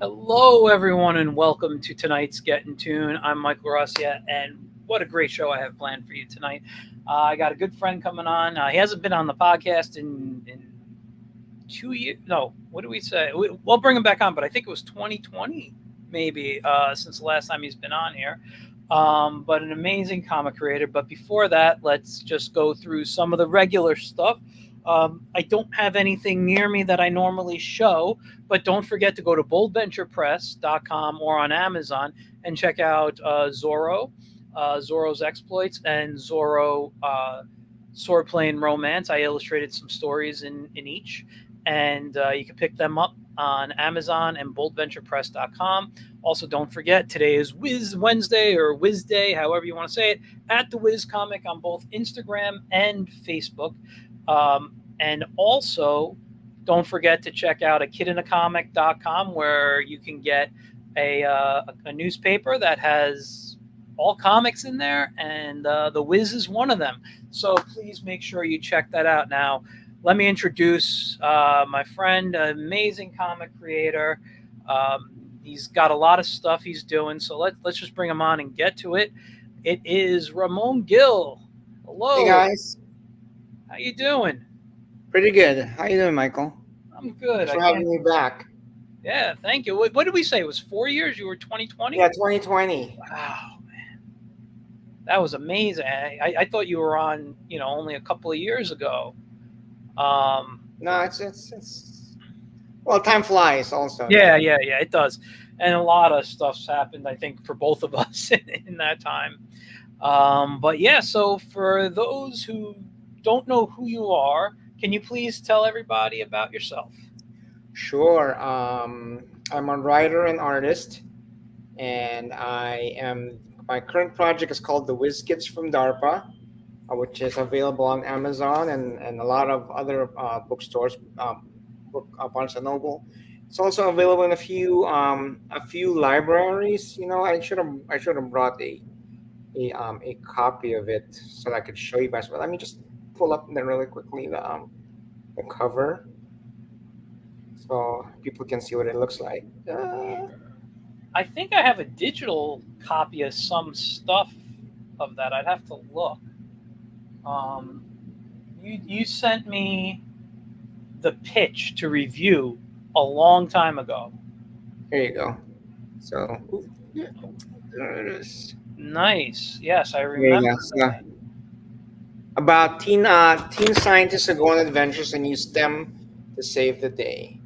Hello, everyone, and welcome to tonight's Get in Tune. I'm Michael Rossiat, and what a great show I have planned for you tonight. I got a good friend coming on. He hasn't been on the podcast in 2 years. No, what do we say? We'll bring him back on, but I think it was 2020, maybe, since the last time he's been on here. But an amazing comic creator. But before that, let's just go through some of the regular stuff. I don't have anything near me that I normally show, but don't forget to go to boldventurepress.com or on Amazon and check out Zorro, Zorro's Exploits, and Zorro Swordplay Romance. I illustrated some stories in each, and you can pick them up on Amazon and boldventurepress.com. Also, don't forget, today is Whiz Wednesday or Whiz Day, however you want to say it, at the Whiz Comic on both Instagram and Facebook. And also, don't forget to check out akidinacomic.com, where you can get a newspaper that has all comics in there, and the Whiz is one of them. So please make sure you check that out. Now, let me introduce my friend, amazing comic creator. He's got a lot of stuff he's doing, so let's just bring him on and get to it. It is Ramon Gil. Hello. Hey guys. How you doing? Pretty good. How you doing, Michael? I'm good. Thanks for having me back. Yeah, thank you. What did we say? It was 4 years? You were 2020? Yeah, 2020. Wow, man. That was amazing. I thought you were on, only a couple of years ago. No, it's well, time flies also. Yeah, it does. And a lot of stuff's happened, I think, for both of us in that time. But yeah, so for those who don't know who you are, can you please tell everybody about yourself? Sure. I'm a writer and artist, and my current project is called the Whiz Kids from DARPA, which is available on Amazon and a lot of other bookstores, Barnes and Noble. It's also available in a few libraries. I should have brought a copy of it so that I could show you guys. But let me just pull up there really quickly the cover so people can see what it looks like. I think I have a digital copy of some stuff of that. I'd have to look. You sent me the pitch to review a long time ago. Here you go. So there it is. Nice. Yes, I remember. So, about teen scientists who go on adventures and use STEM to save the day.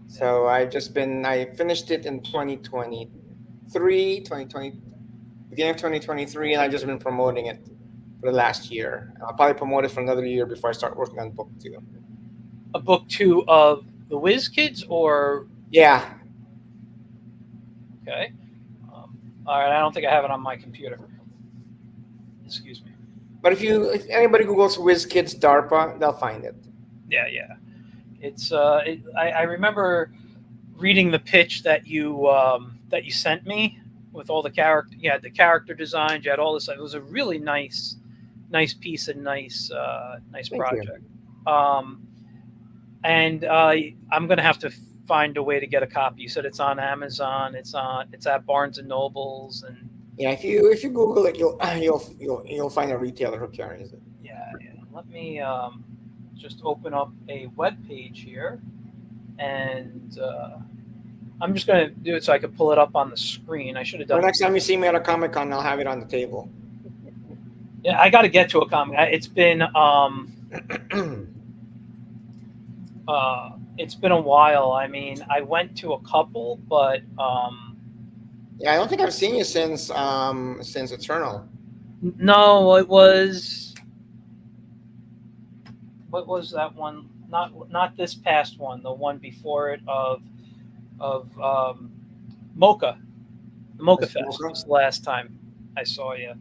So I finished it in 2020, beginning of 2023, and I've just been promoting it for the last year. I'll probably promote it for another year before I start working on book 2. A book 2 of the Whiz Kids, or? Yeah. Okay. All right, I don't think I have it on my computer. Excuse me. But if anybody Googles Whiz Kids DARPA, they'll find it. Yeah. It's I remember reading the pitch that you sent me with all the character. You had the character designs. You had all this. It was a really nice piece and nice project. And I'm gonna have to find a way to get a copy. You said it's on Amazon. It's at Barnes and Nobles, and yeah. If you Google it, you'll find a retailer who carries it. Yeah. Let me just open up a web page here, and I'm just going to do it so I can pull it up on the screen. I should have done. Well, next time you see me at a Comic Con, I'll have it on the table. Yeah, I got to get to a comic. It's been it's been a while. I mean, I went to a couple, but yeah, I don't think I've seen you since Eternal. No, it was. What was that one? Not this past one. The one before it of Mocha. The Mocha Fest was the last time I saw you.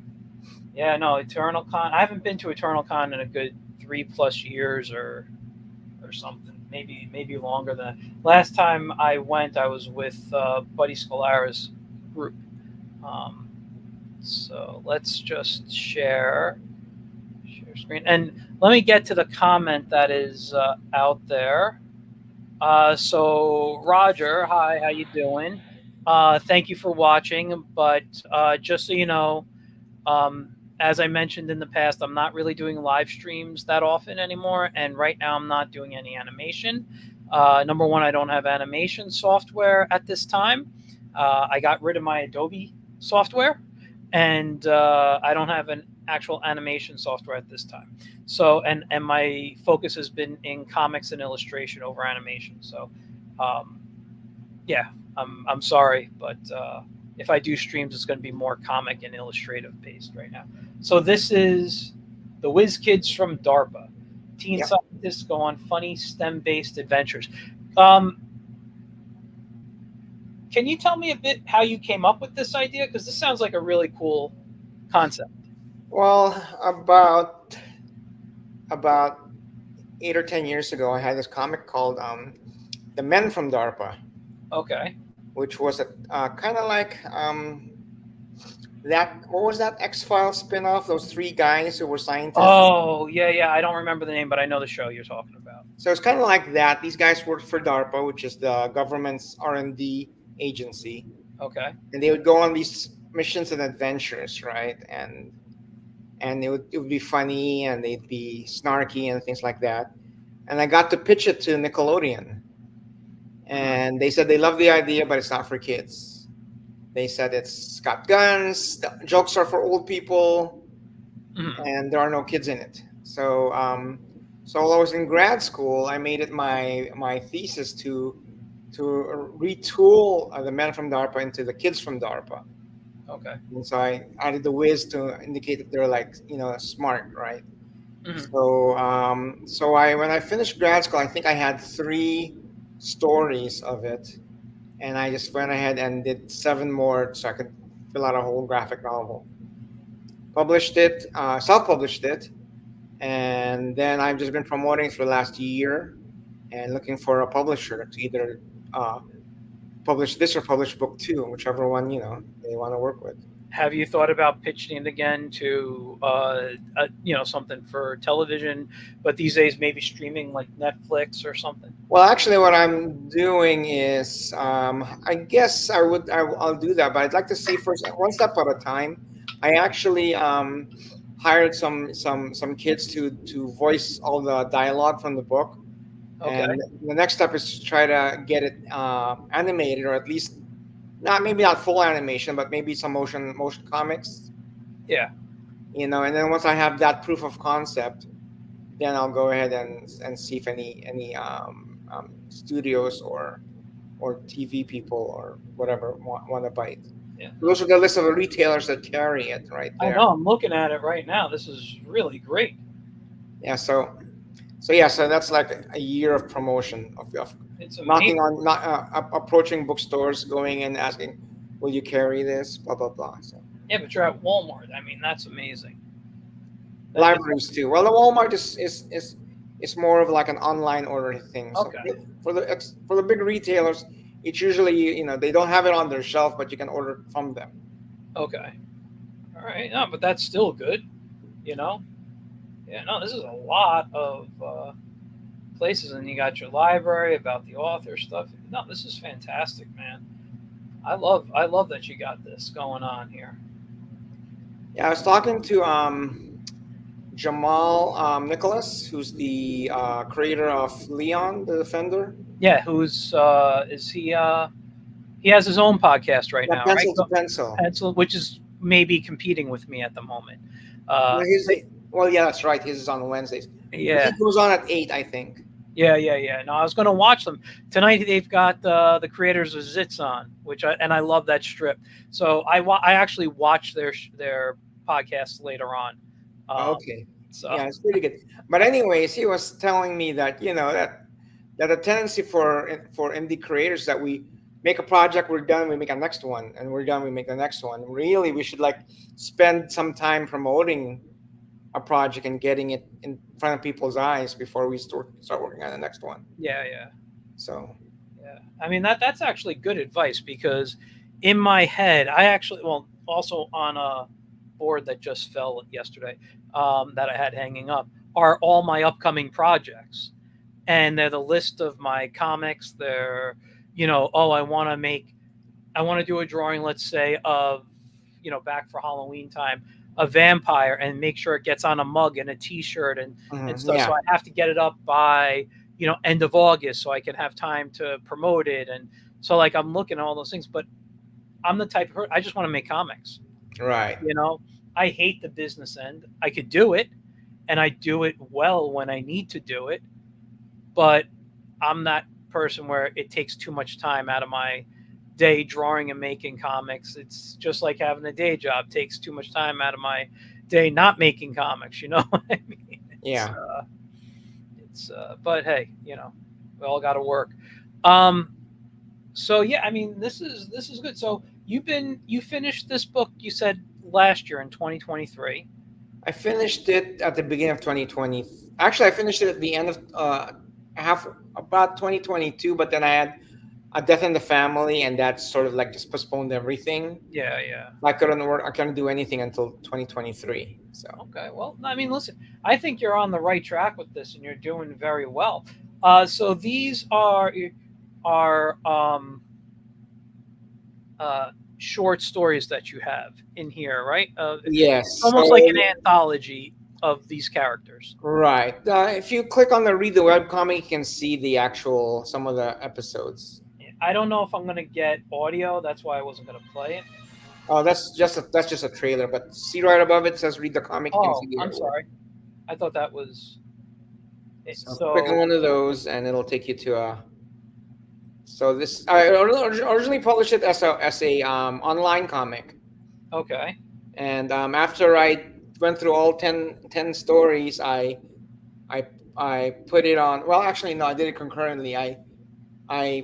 Yeah, no, Eternal Con. I haven't been to Eternal Con in a good 3+ years or something. Maybe longer than that. Last time I went, I was with Buddy Scalara's group. So let's just share screen. And let me get to the comment that is out there. So Roger, hi, how you doing? Thank you for watching. But just so you know, um, as I mentioned in the past, I'm not really doing live streams that often anymore, and right now I'm not doing any animation. Number one, I don't have animation software at this time. I got rid of my Adobe software, and I don't have an actual animation software at this time. So, and my focus has been in comics and illustration over animation. So, um, yeah, I'm sorry, but if I do streams, it's going to be more comic and illustrative based right now. So this is the Whiz Kids from DARPA. Teen Yep. scientists go on funny STEM based adventures. Um, can you tell me a bit how you came up with this idea? Because this sounds like a really cool concept. Well, about 8 or 10 years ago, I had this comic called "The Men from DARPA," Okay. which was a kind of like that. What was that X-Files spin-off? Those three guys who were scientists. Oh, yeah, yeah. I don't remember the name, but I know the show you're talking about. So it's kind of like that. These guys worked for DARPA, which is the government's R&D agency, Okay. and they would go on these missions and adventures, right? And it would be funny, and they'd be snarky and things like that. And I got to pitch it to Nickelodeon, Mhm. and they said they love the idea, but it's not for kids. They said it's got guns, the jokes are for old people, Mhm. and there are no kids in it. So while I was in grad school, I made it my thesis to retool the men from DARPA into the kids from DARPA. Okay. And so I added the whiz to indicate that they're like smart, right? Mhm. So I when I finished grad school, I think I had 3 stories of it, and I just went ahead and did 7 more so I could fill out a whole graphic novel. Published it, self-published it, and then I've just been promoting for the last year and looking for a publisher to either uh, publish this or publish book two, whichever one they want to work with. Have you thought about pitching it again to something for television, but these days maybe streaming like Netflix or something? Well, actually, what I'm doing is, I guess I'll do that, but I'd like to see first one step at a time. I actually hired some kids to voice all the dialogue from the book, Okay. and the next step is to try to get it animated, or at least maybe not full animation, but maybe some motion comics, Yeah. And then once I have that proof of concept, then I'll go ahead and see if any studios or TV people or whatever want to bite. Yeah. Those are the list of the retailers that carry it right I there. know. I'm looking at it right now. This is really great. Yeah. So that's like a year of promotion of It's knocking amazing. on, not approaching bookstores, going and asking, "Will you carry this?" Blah blah blah. So Yeah, but you're at Walmart. I mean, that's amazing. That is libraries too. Well, the Walmart is more of like an online order thing. So okay. for the big retailers, it's usually they don't have it on their shelf, but you can order from them. Okay. All right. No, but that's still good. You know. Yeah. No, this is a lot of places, and you got your library about the author stuff. No, this is fantastic, man. I love that you got this going on here. Yeah, I was talking to Jamal Nicholas, who's the creator of Leon the Defender. Yeah. Who's is he? He has his own podcast right Yeah, now, right? pencil to pencil. Pencil, which is maybe competing with me at the moment. Uh, Well, yeah, that's right. His is on Wednesdays. yeah, He goes on at 8, I think. yeah. No, I was going to watch them tonight. They've got the creators of Zits on, I love that strip. So I actually watched their podcast later on. Okay. So Yeah, it's pretty good. But anyways, he was telling me that that a tendency for indie creators that we make a project, we're done, we make a next one, and we're done, we make the next one. Really, we should like spend some time promoting a project and getting it in front of people's eyes before we start working on the next one. yeah. So Yeah, I mean that's actually good advice because in my head, I actually also on a board that just fell yesterday that I had hanging up are all my upcoming projects, and they're the list of my comics. They're, oh, I want to do a drawing, let's say, of, back for Halloween time, a vampire, and make sure it gets on a mug and a T-shirt and stuff. So I have to get it up by, end of August so I can have time to promote it. And so, like, I'm looking at all those things, but I'm the type of person, I just want to make comics. Right. I hate the business end. I could do it, and I do it well when I need to do it, but I'm that person where it takes too much time out of my day drawing and making comics. It's just like having a day job. It takes too much time out of my day not making comics. You know what I mean? But hey, we all got to work. So yeah, I mean, this is good. So you finished this book, you said, last year in 2023. I finished it at the beginning of 2020. Actually, I finished it at the end of about 2022, but then I had a death in the family, and that sort of like just postponed everything. Yeah. I couldn't do anything until 2023. So okay, well, I mean, listen, I think you're on the right track with this, and you're doing very well. So these are short stories that you have in here, right? Yes, almost like an anthology of these characters. Right. If you click on the read the webcomic, you can see some of the episodes. I don't know if I'm gonna get audio. That's why I wasn't gonna play it. Oh, that's just a trailer. But see right above it says read the comic. You can see the I'm sorry. I thought that was. So click on one of those, and it'll take you to a. So this I originally published it as a online comic. Okay. And after I went through all 10 stories, I put it on. Well, actually, no, I did it concurrently. I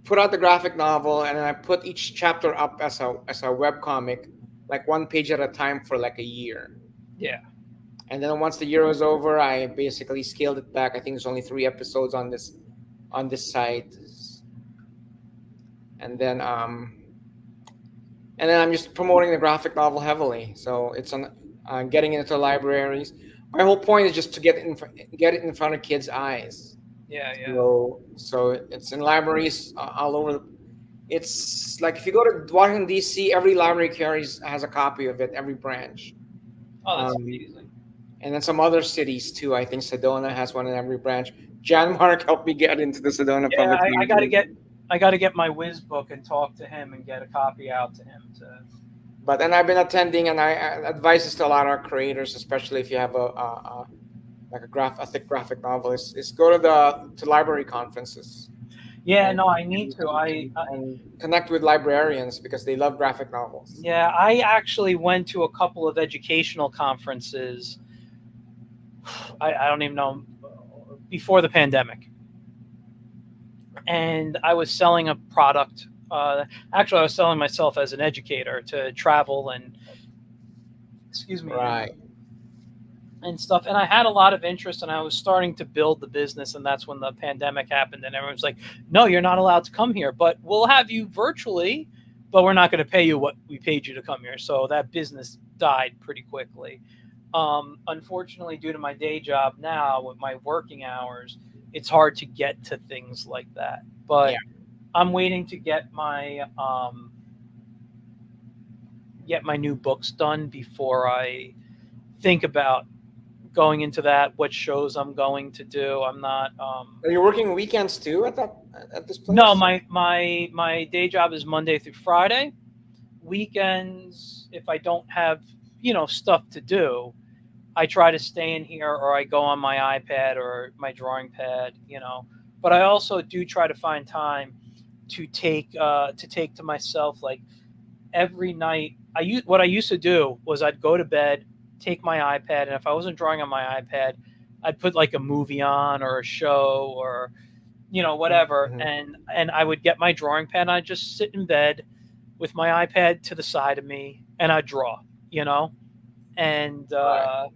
put out the graphic novel, and then I put each chapter up as a web comic, like one page at a time for like a year. Yeah. And then once the year was over, I basically scaled it back. I think there's only 3 episodes on this site. And then I'm just promoting the graphic novel heavily. So it's on getting into libraries. My whole point is just to get it in front of kids' eyes. Yeah. So it's in libraries all over. It's like if you go to Washington D.C., every library has a copy of it, every branch. Oh, that's amazing. And then some other cities too. I think Sedona has one in every branch. Jan Mark helped me get into the Sedona Public Library. I got to get my Whiz book and talk to him and get a copy out to him. But then I've been attending, and I advise this to a lot of creators, especially if you have a thick graphic novel, is go to library conferences. Yeah, no, I need to. And connect with librarians because they love graphic novels. Yeah, I actually went to a couple of educational conferences. I don't even know, before the pandemic. And I was selling a product. Actually, I was selling myself as an educator to travel and, right, and stuff. And I had a lot of interest, and I was starting to build the business. And that's when the pandemic happened, and everyone was like, "No, you're not allowed to come here, but we'll have you virtually, but we're not going to pay you what we paid you to come here." So that business died pretty quickly. Unfortunately, due to my day job now with my working hours, it's hard to get to things like that. But I'm waiting to get my new books done before I think about going into that. What shows I'm going to do. I'm not. Are you working weekends too at this place? No, my day job is Monday through Friday. Weekends, if I don't have stuff to do, I try to stay in here, or I go on my iPad or my drawing pad, But I also do try to find time to take to myself, like every night. What I used to do was I'd go to bed, take my iPad, and if I wasn't drawing on my iPad, I'd put like a movie on or a show or whatever, and I would get my drawing pad and I'd just sit in bed with my iPad to the side of me and I'd draw, and right.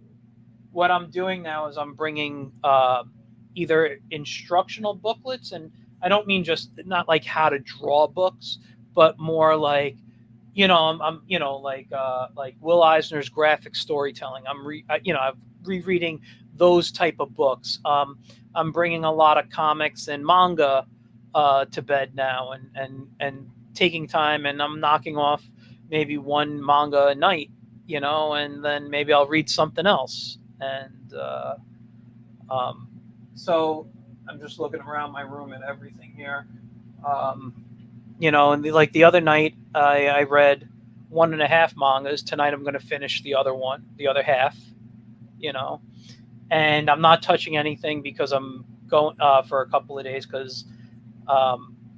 What I'm doing now is I'm bringing either instructional booklets, and I don't mean just not like how to draw books, but more like, I'm like Will Eisner's graphic storytelling. I'm rereading those type of books. I'm bringing a lot of comics and manga to bed now, and taking time, and I'm knocking off maybe one manga a night, and then maybe I'll read something else. And so I'm just looking around my room at everything here. And like the other night, I read 1.5 mangas. Tonight I'm going to finish the other half, and I'm not touching anything because I'm going for a couple of days because,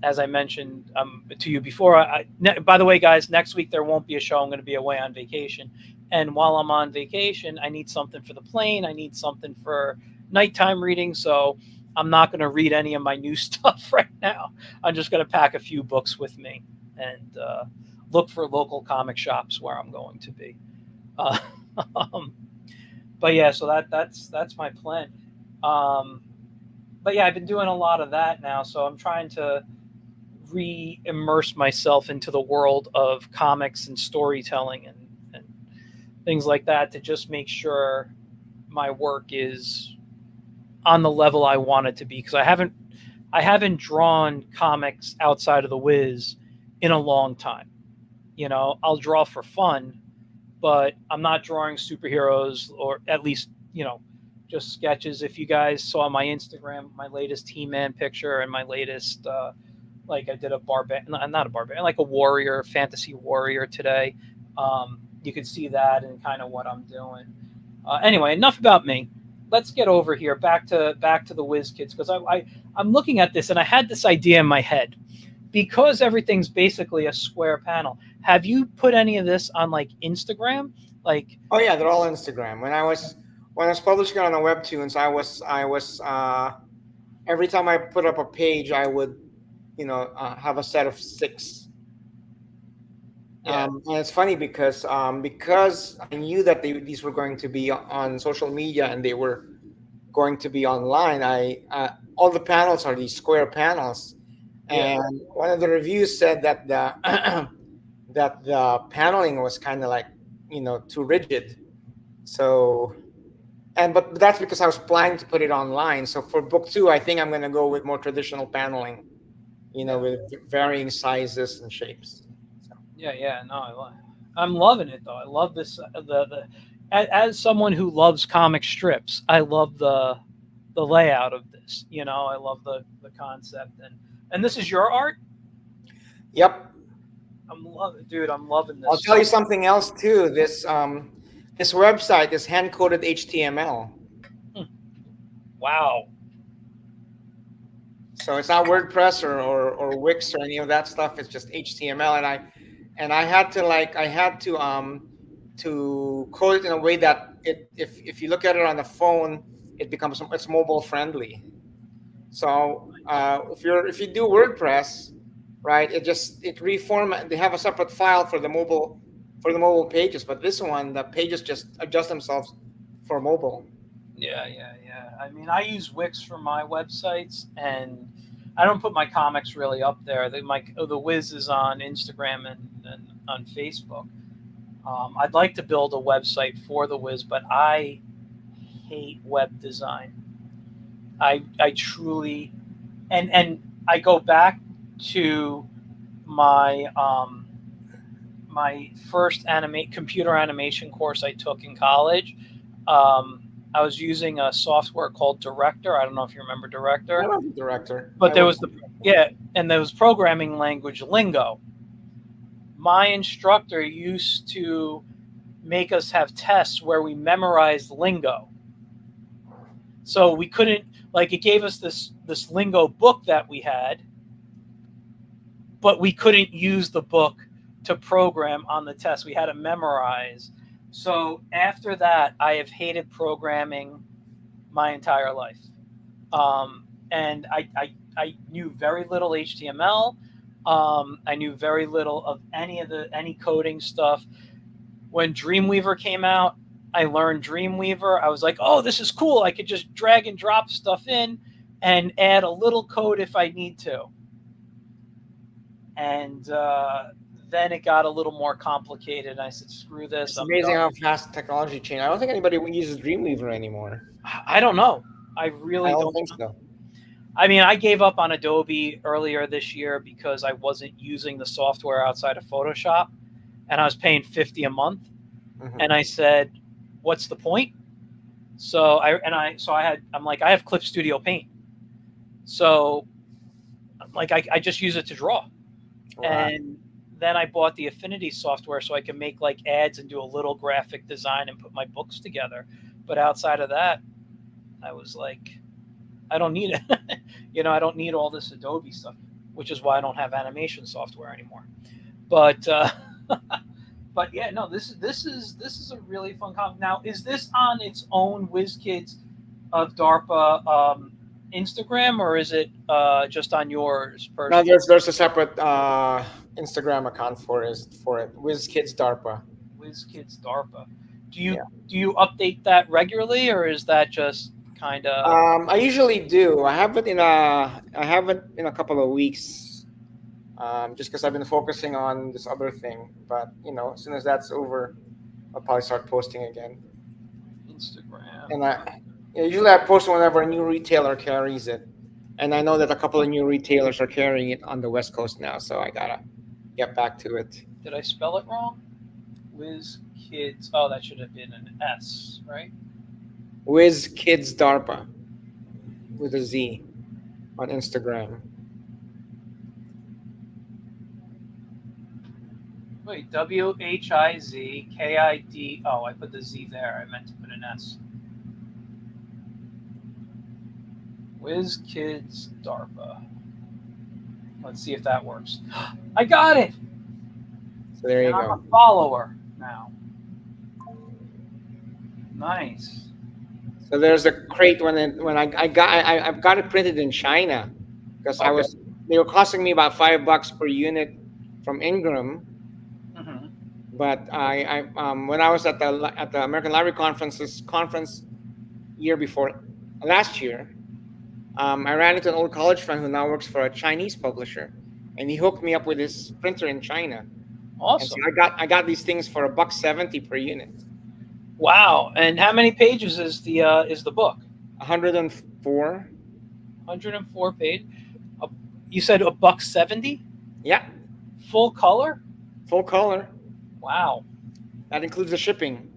as I mentioned to you before, by the way, guys, next week there won't be a show. I'm going to be away on vacation. And while I'm on vacation, I need something for the plane. I need something for nighttime reading. So I'm not going to read any of my new stuff right now. I'm just going to pack a few books with me and look for local comic shops where I'm going to be. But yeah, so that's my plan. But yeah, I've been doing a lot of that now. So I'm trying to re-immerse myself into the world of comics and storytelling and things like that to just make sure my work is on the level I want it to be, because I haven't drawn comics outside of the Whiz in a long time. I'll draw for fun, but I'm not drawing superheroes, or at least, just sketches. If you guys saw my Instagram, my latest He-Man picture and my latest, I did not a barbarian, like a warrior, fantasy warrior today. You can see that and kind of what I'm doing. Anyway, enough about me. Let's get over here back to the Whiz Kids, because I'm looking at this and I had this idea in my head, because everything's basically a square panel. Have you put any of this on Instagram? Oh yeah, they're all Instagram. When I was publishing on the webtoons, I was every time I put up a page, I would have a set of 6. Yeah. And it's funny because I knew that these were going to be on social media and they were going to be online. All the panels are these square panels, and one of the reviews said that the paneling was kind of too rigid. So, but that's because I was planning to put it online. So for book 2, I think I'm going to go with more traditional paneling, with varying sizes and shapes. Yeah. No, I'm loving it though. I love this. As someone who loves comic strips, I love the layout of this. I love the concept, and this is your art. Yep. I'm loving this. I'll tell you something else too. This website is hand-coded HTML. Wow. So it's not WordPress or Wix or any of that stuff. It's just HTML, and I had to code it in a way that if you look at it on the phone, it's mobile friendly. So if you do WordPress, right, it reformat. They have a separate file for the mobile pages, but this one, the pages just adjust themselves for mobile. Yeah. I mean, I use Wix for my websites, and I don't put my comics really up there. The Whiz is on Instagram and on Facebook. I'd like to build a website for the Whiz, but I hate web design. I truly, and I go back to my my first computer animation course I took in college. I was using a software called Director. I don't know if you remember Director. I love Director. But there was and there was programming language lingo. My instructor used to make us have tests where we memorized lingo. So we couldn't, it gave us this lingo book that we had, but we couldn't use the book to program on the test. We had to memorize. So after that, I have hated programming my entire life. And I knew very little HTML. I knew very little of any coding stuff. When Dreamweaver came out, I learned Dreamweaver. I was like, oh, this is cool. I could just drag and drop stuff in and add a little code if I need to. And then it got a little more complicated. I said, screw this. It's I'm amazing done. how fast technology changed. I don't think anybody uses Dreamweaver anymore. I don't know. I I really don't don't think know. so. I mean, I gave up on Adobe earlier this year because I wasn't using the software outside of Photoshop, and I was paying $50 a month. Mhm. And I said, what's the point? So I'm like, I have Clip Studio Paint. So like I just use it to draw. Right. And then I bought the Affinity software so I can make like ads and do a little graphic design and put my books together. But outside of that, I was like, I don't need it. I don't need all this Adobe stuff, which is why I don't have animation software anymore. But but yeah, no, this is a really fun comic. Now, is this on its own Whiz Kids of DARPA Instagram, or is it just on yours No, personally? there's a separate Instagram account for it. Whiz Kids DARPA. Whiz Kids DARPA. Do Yeah. you update that regularly, or is that just kind of? I usually do. I haven't in a couple of weeks. Just because I've been focusing on this other thing. But as soon as that's over, I'll probably start posting again. Instagram. And usually I post whenever a new retailer carries it. And I know that a couple of new retailers are carrying it on the West Coast now, so I gotta get back to it. Did I spell it wrong? Whiz Kids. Oh, that should have been an S, right? Whiz Kids DARPA with a Z on Instagram. Wait, WHIZKID. Oh, I put the Z there. I meant to put an S. Whiz Kids DARPA. Let's see if that works. I got it. So there you I'm go. a follower now. Nice. So there's a crate I've got it printed in China because Okay. they were costing me about $5 per unit from Ingram. Mm-hmm. But when I was at the American Library conference last year, I ran into an old college friend who now works for a Chinese publisher, and he hooked me up with his printer in China. Awesome. And so I got these things for $1.70 per unit. Wow. And how many pages is the book? 104. 104 page. You said $1.70? Yeah, Full color? full color. Wow. That includes the shipping.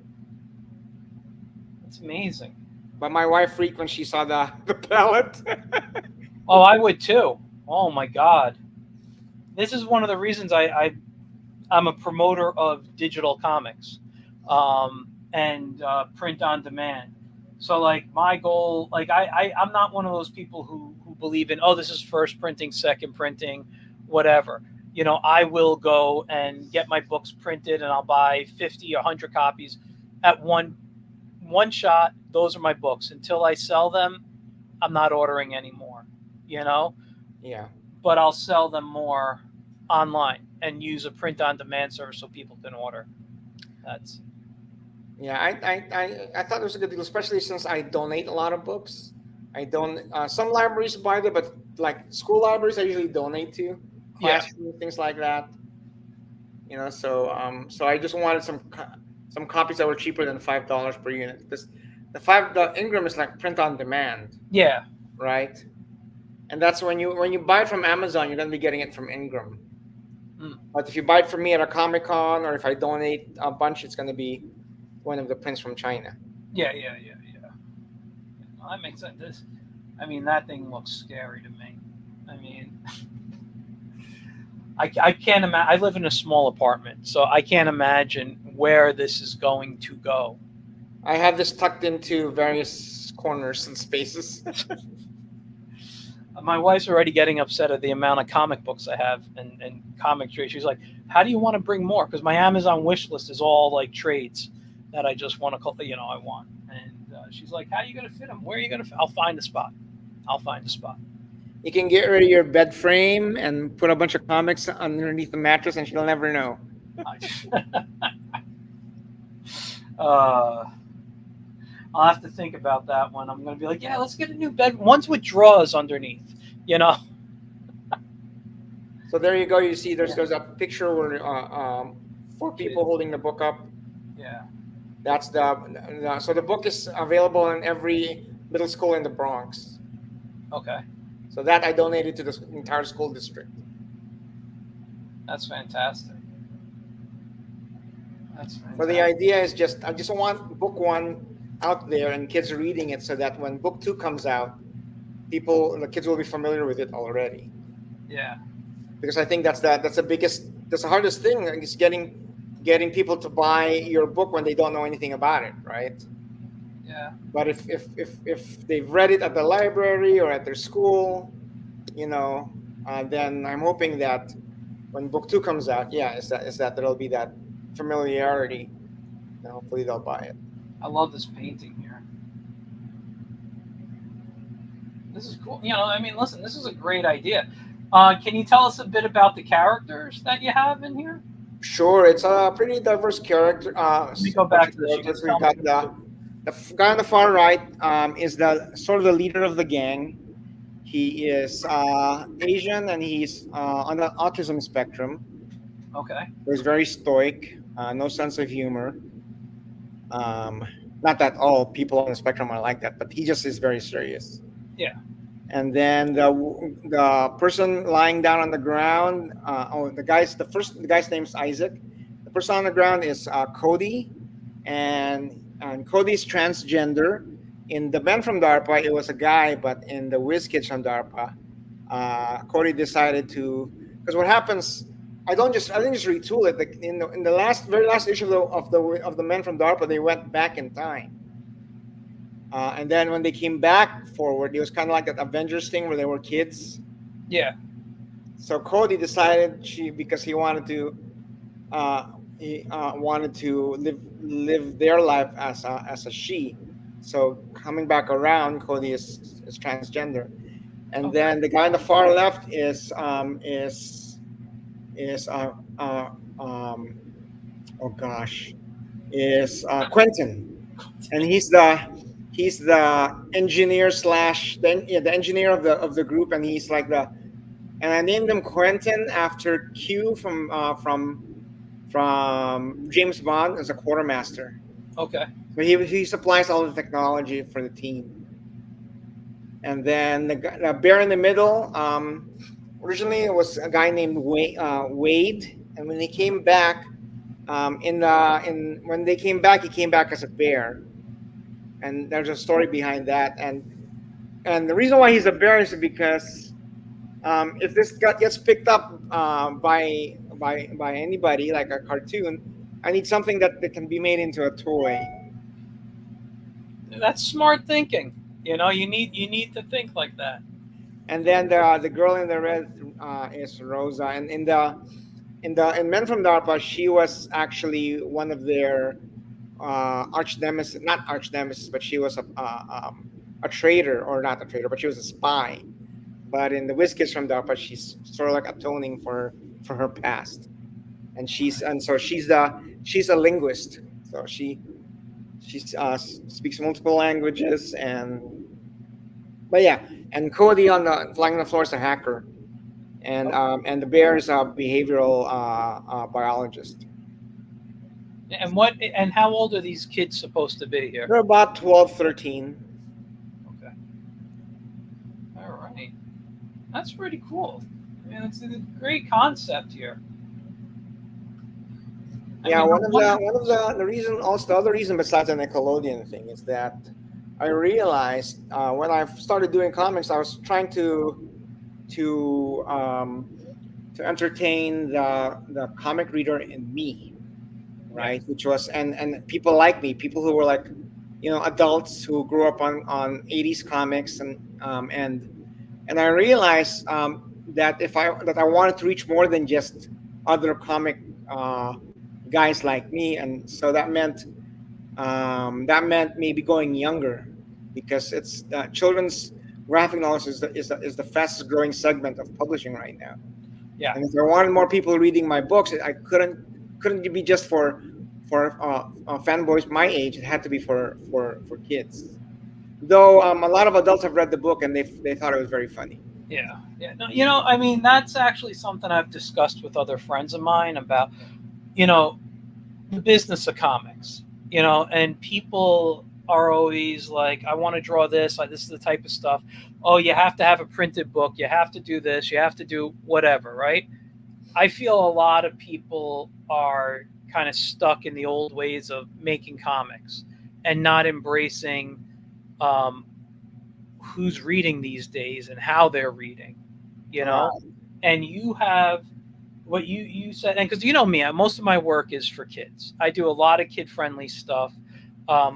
That's amazing. But my wife freaked when she saw the palette. Oh, I would too. Oh my God. This is one of the reasons I'm a promoter of digital comics and print on demand. So like my goal, like I'm not one of those people who believe in, oh, this is first printing, second printing, whatever. I will go and get my books printed and I'll buy 50 or 100 copies at one shot. Those are my books. Until I sell them, I'm not ordering anymore, Yeah. but I'll sell them more online and use a print on demand service so people can order. Yeah, I thought it was a good deal, especially since I donate a lot of books. I don't. Some libraries buy them, but like school libraries, I usually donate to classroom things like that. So I just wanted some copies that were cheaper than $5 per unit because the Ingram is like print on demand. Yeah. Right. And that's when you buy it from Amazon, you're going to be getting it from Ingram. But if you buy it from me at a Comic Con or if I donate a bunch, it's going to be one of the prints from China. Yeah. Well, that makes sense. That thing looks scary to me. I can't imagine. I live in a small apartment, so I can't imagine where this is going to go. I have this tucked into various corners and spaces. My wife's already getting upset at the amount of comic books I have and comic trades. She's like, how do you want to bring more? Because my Amazon wish list is all like trades that I just want to, I want. And she's like, how are you going to fit them? Where are you going to fit? I'll find a spot. You can get rid of your bed frame and put a bunch of comics underneath the mattress and she'll never know. I'll have to think about that one. I'm going to be like, yeah, let's get a new bed. Ones with drawers underneath, So there you go. You see, there's a picture where 4 people holding the book up. Yeah. That's so the book is available in every middle school in the Bronx. Okay. So that I donated to the entire school district. That's fantastic. That's fantastic. So the idea is I just want book 1 out there and kids reading it, so that when book 2 comes out, the kids will be familiar with it already. Yeah. Because I think that's the hardest thing is getting people to buy your book when they don't know anything about it, right? Yeah. But if they've read it at the library or at their school, then I'm hoping that when book 2 comes out, is that there'll be that familiarity, and hopefully they'll buy it. I love this painting here. This is cool. I mean, listen, this is a great idea. Can you tell us a bit about the characters that you have in here? Sure, it's a pretty diverse character. Let me go back to this. We've got the guy on the far right is the sort of the leader of the gang. He is Asian, and he's on the autism spectrum. Okay. He's very stoic, no sense of humor. Not that all people on the spectrum are like that, but he just is very serious. Yeah. And then the person lying down on the ground, the guy's name's Isaac. The person on the ground is Cody, and Cody's transgender. In the Men from DARPA, it was a guy, but in the Whiz Kids from DARPA, Cody decided to, because what happens, I didn't just retool it. In the very last issue of the Men from DARPA, they went back in time. And then when they came back forward, it was kind of like that Avengers thing where they were kids. Yeah. So Cody decided because he wanted to live their life as a she. So coming back around, Cody is transgender, and then the guy on the far left is Quentin, and he's the engineer the engineer of the group, and he's like and I named him Quentin after Q from James Bond as a quartermaster. Okay. So he supplies all the technology for the team. And then the bear in the middle, originally it was a guy named Wade, and when he came back, when they came back, he came back as a bear. And there's a story behind that, and the reason why he's a bear is because if this gets picked up by anybody, like a cartoon, I need something that can be made into a toy. That's smart thinking. You need to think like that. And then the girl in the red is Rosa, and in Men from DARPA, she was actually one of their arch nemesis, not arch nemesis, but she was a traitor, or not a traitor, but she was a spy. But in the Whiz Kids from DARPA, she's sort of like atoning for her past, and she's a linguist, so she speaks multiple languages, and Cody flying on the floor is a hacker, and the bear is a behavioral biologist. And how old are these kids supposed to be here? They're about 12, 13. Okay. All right. That's pretty cool. I mean, it's a great concept here. The other reason besides the Nickelodeon thing is that I realized when I started doing comics, I was trying to entertain the comic reader in me, right? Which was and people like me, people who were like, adults who grew up on 80s comics, and I realized that I wanted to reach more than just other comic guys like me, and so that meant maybe going younger, because it's children's graphic novels is the fastest growing segment of publishing right now. Yeah. And if I wanted more people reading my books, I couldn't be just for fanboys my age. It had to be for kids. Though a lot of adults have read the book and they thought it was very funny. Yeah. Yeah. No, I mean, that's actually something I've discussed with other friends of mine about, you know, the business of comics, and people are always like, I want to draw this, like, this is the type of stuff. Oh, you have to have a printed book. You have to do this. You have to do whatever, right? I feel a lot of people are kind of stuck in the old ways of making comics and not embracing um, who's reading these days and how they're reading, you know? Right. And you have what you said, and because me, most of my work is for kids. I do a lot of kid friendly stuff,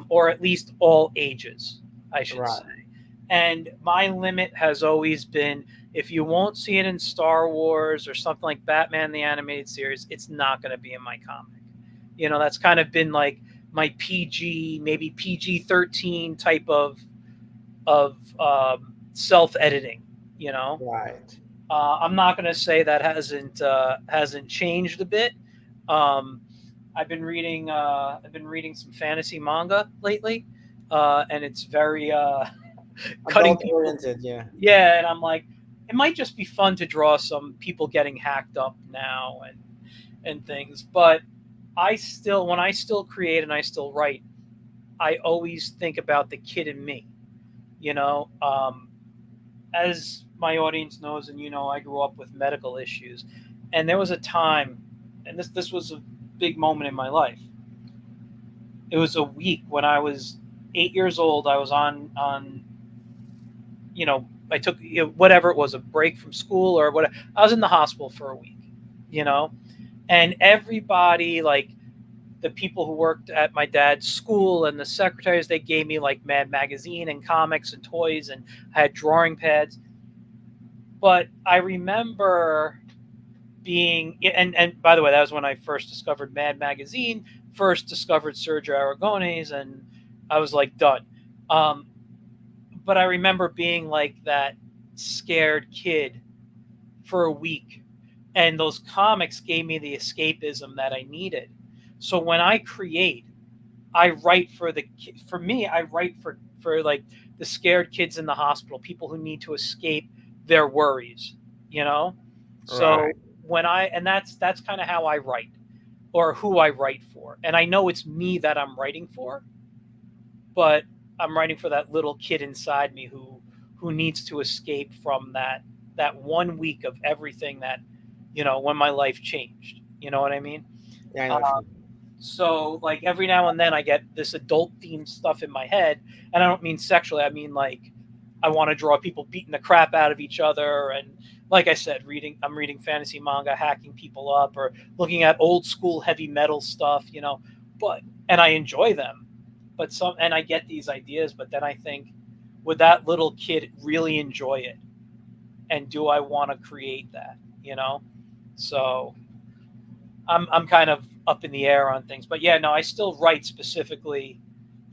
or at least all ages, I should say. Right. And my limit has always been, if you won't see it in Star Wars or something like Batman the Animated Series, it's not going to be in my comic. That's kind of been like my PG, maybe PG-13 type of self editing. You know, Right. I'm not going to say that hasn't changed a bit. Um, I've been reading some fantasy manga lately, and it's very cutting Adult people. oriented, yeah. Yeah, and I'm like, it might just be fun to draw some people getting hacked up now and things. But when I still create and I still write, I always think about the kid in me. You know, as my audience knows, and I grew up with medical issues, and there was a time, and this was a big moment in my life. It was a week when I was 8 years old. I was on I took whatever it was, a break from school or whatever. I was in the hospital for a week, you know, and everybody, like the people who worked at my dad's school and the secretaries, they gave me like Mad Magazine and comics and toys, and I had drawing pads. But I remember being, and by the way, that was when I first discovered Mad Magazine, first discovered Sergio Aragones, and I was like done. Um, but I remember being like that scared kid for a week, and those comics gave me the escapism that I needed. So when I create, I write for me. I write for like the scared kids in the hospital, people who need to escape their worries. You know, so Right. that's kind of how I write, or who I write for, and I know it's me that I'm writing for, but I'm writing for that little kid inside me who needs to escape from that 1 week of everything that when my life changed. You know what I mean? Yeah, I know what you Um, mean. so like every now and then I get this adult themed stuff in my head, and I don't mean sexually. I mean like I want to draw people beating the crap out of each other, and like I said, I'm reading fantasy manga, hacking people up, or looking at old school heavy metal stuff. But and I enjoy them, and I get these ideas, but then I think, would that little kid really enjoy it? And do I want to create that? So I'm kind of up in the air on things, but yeah, no, I still write specifically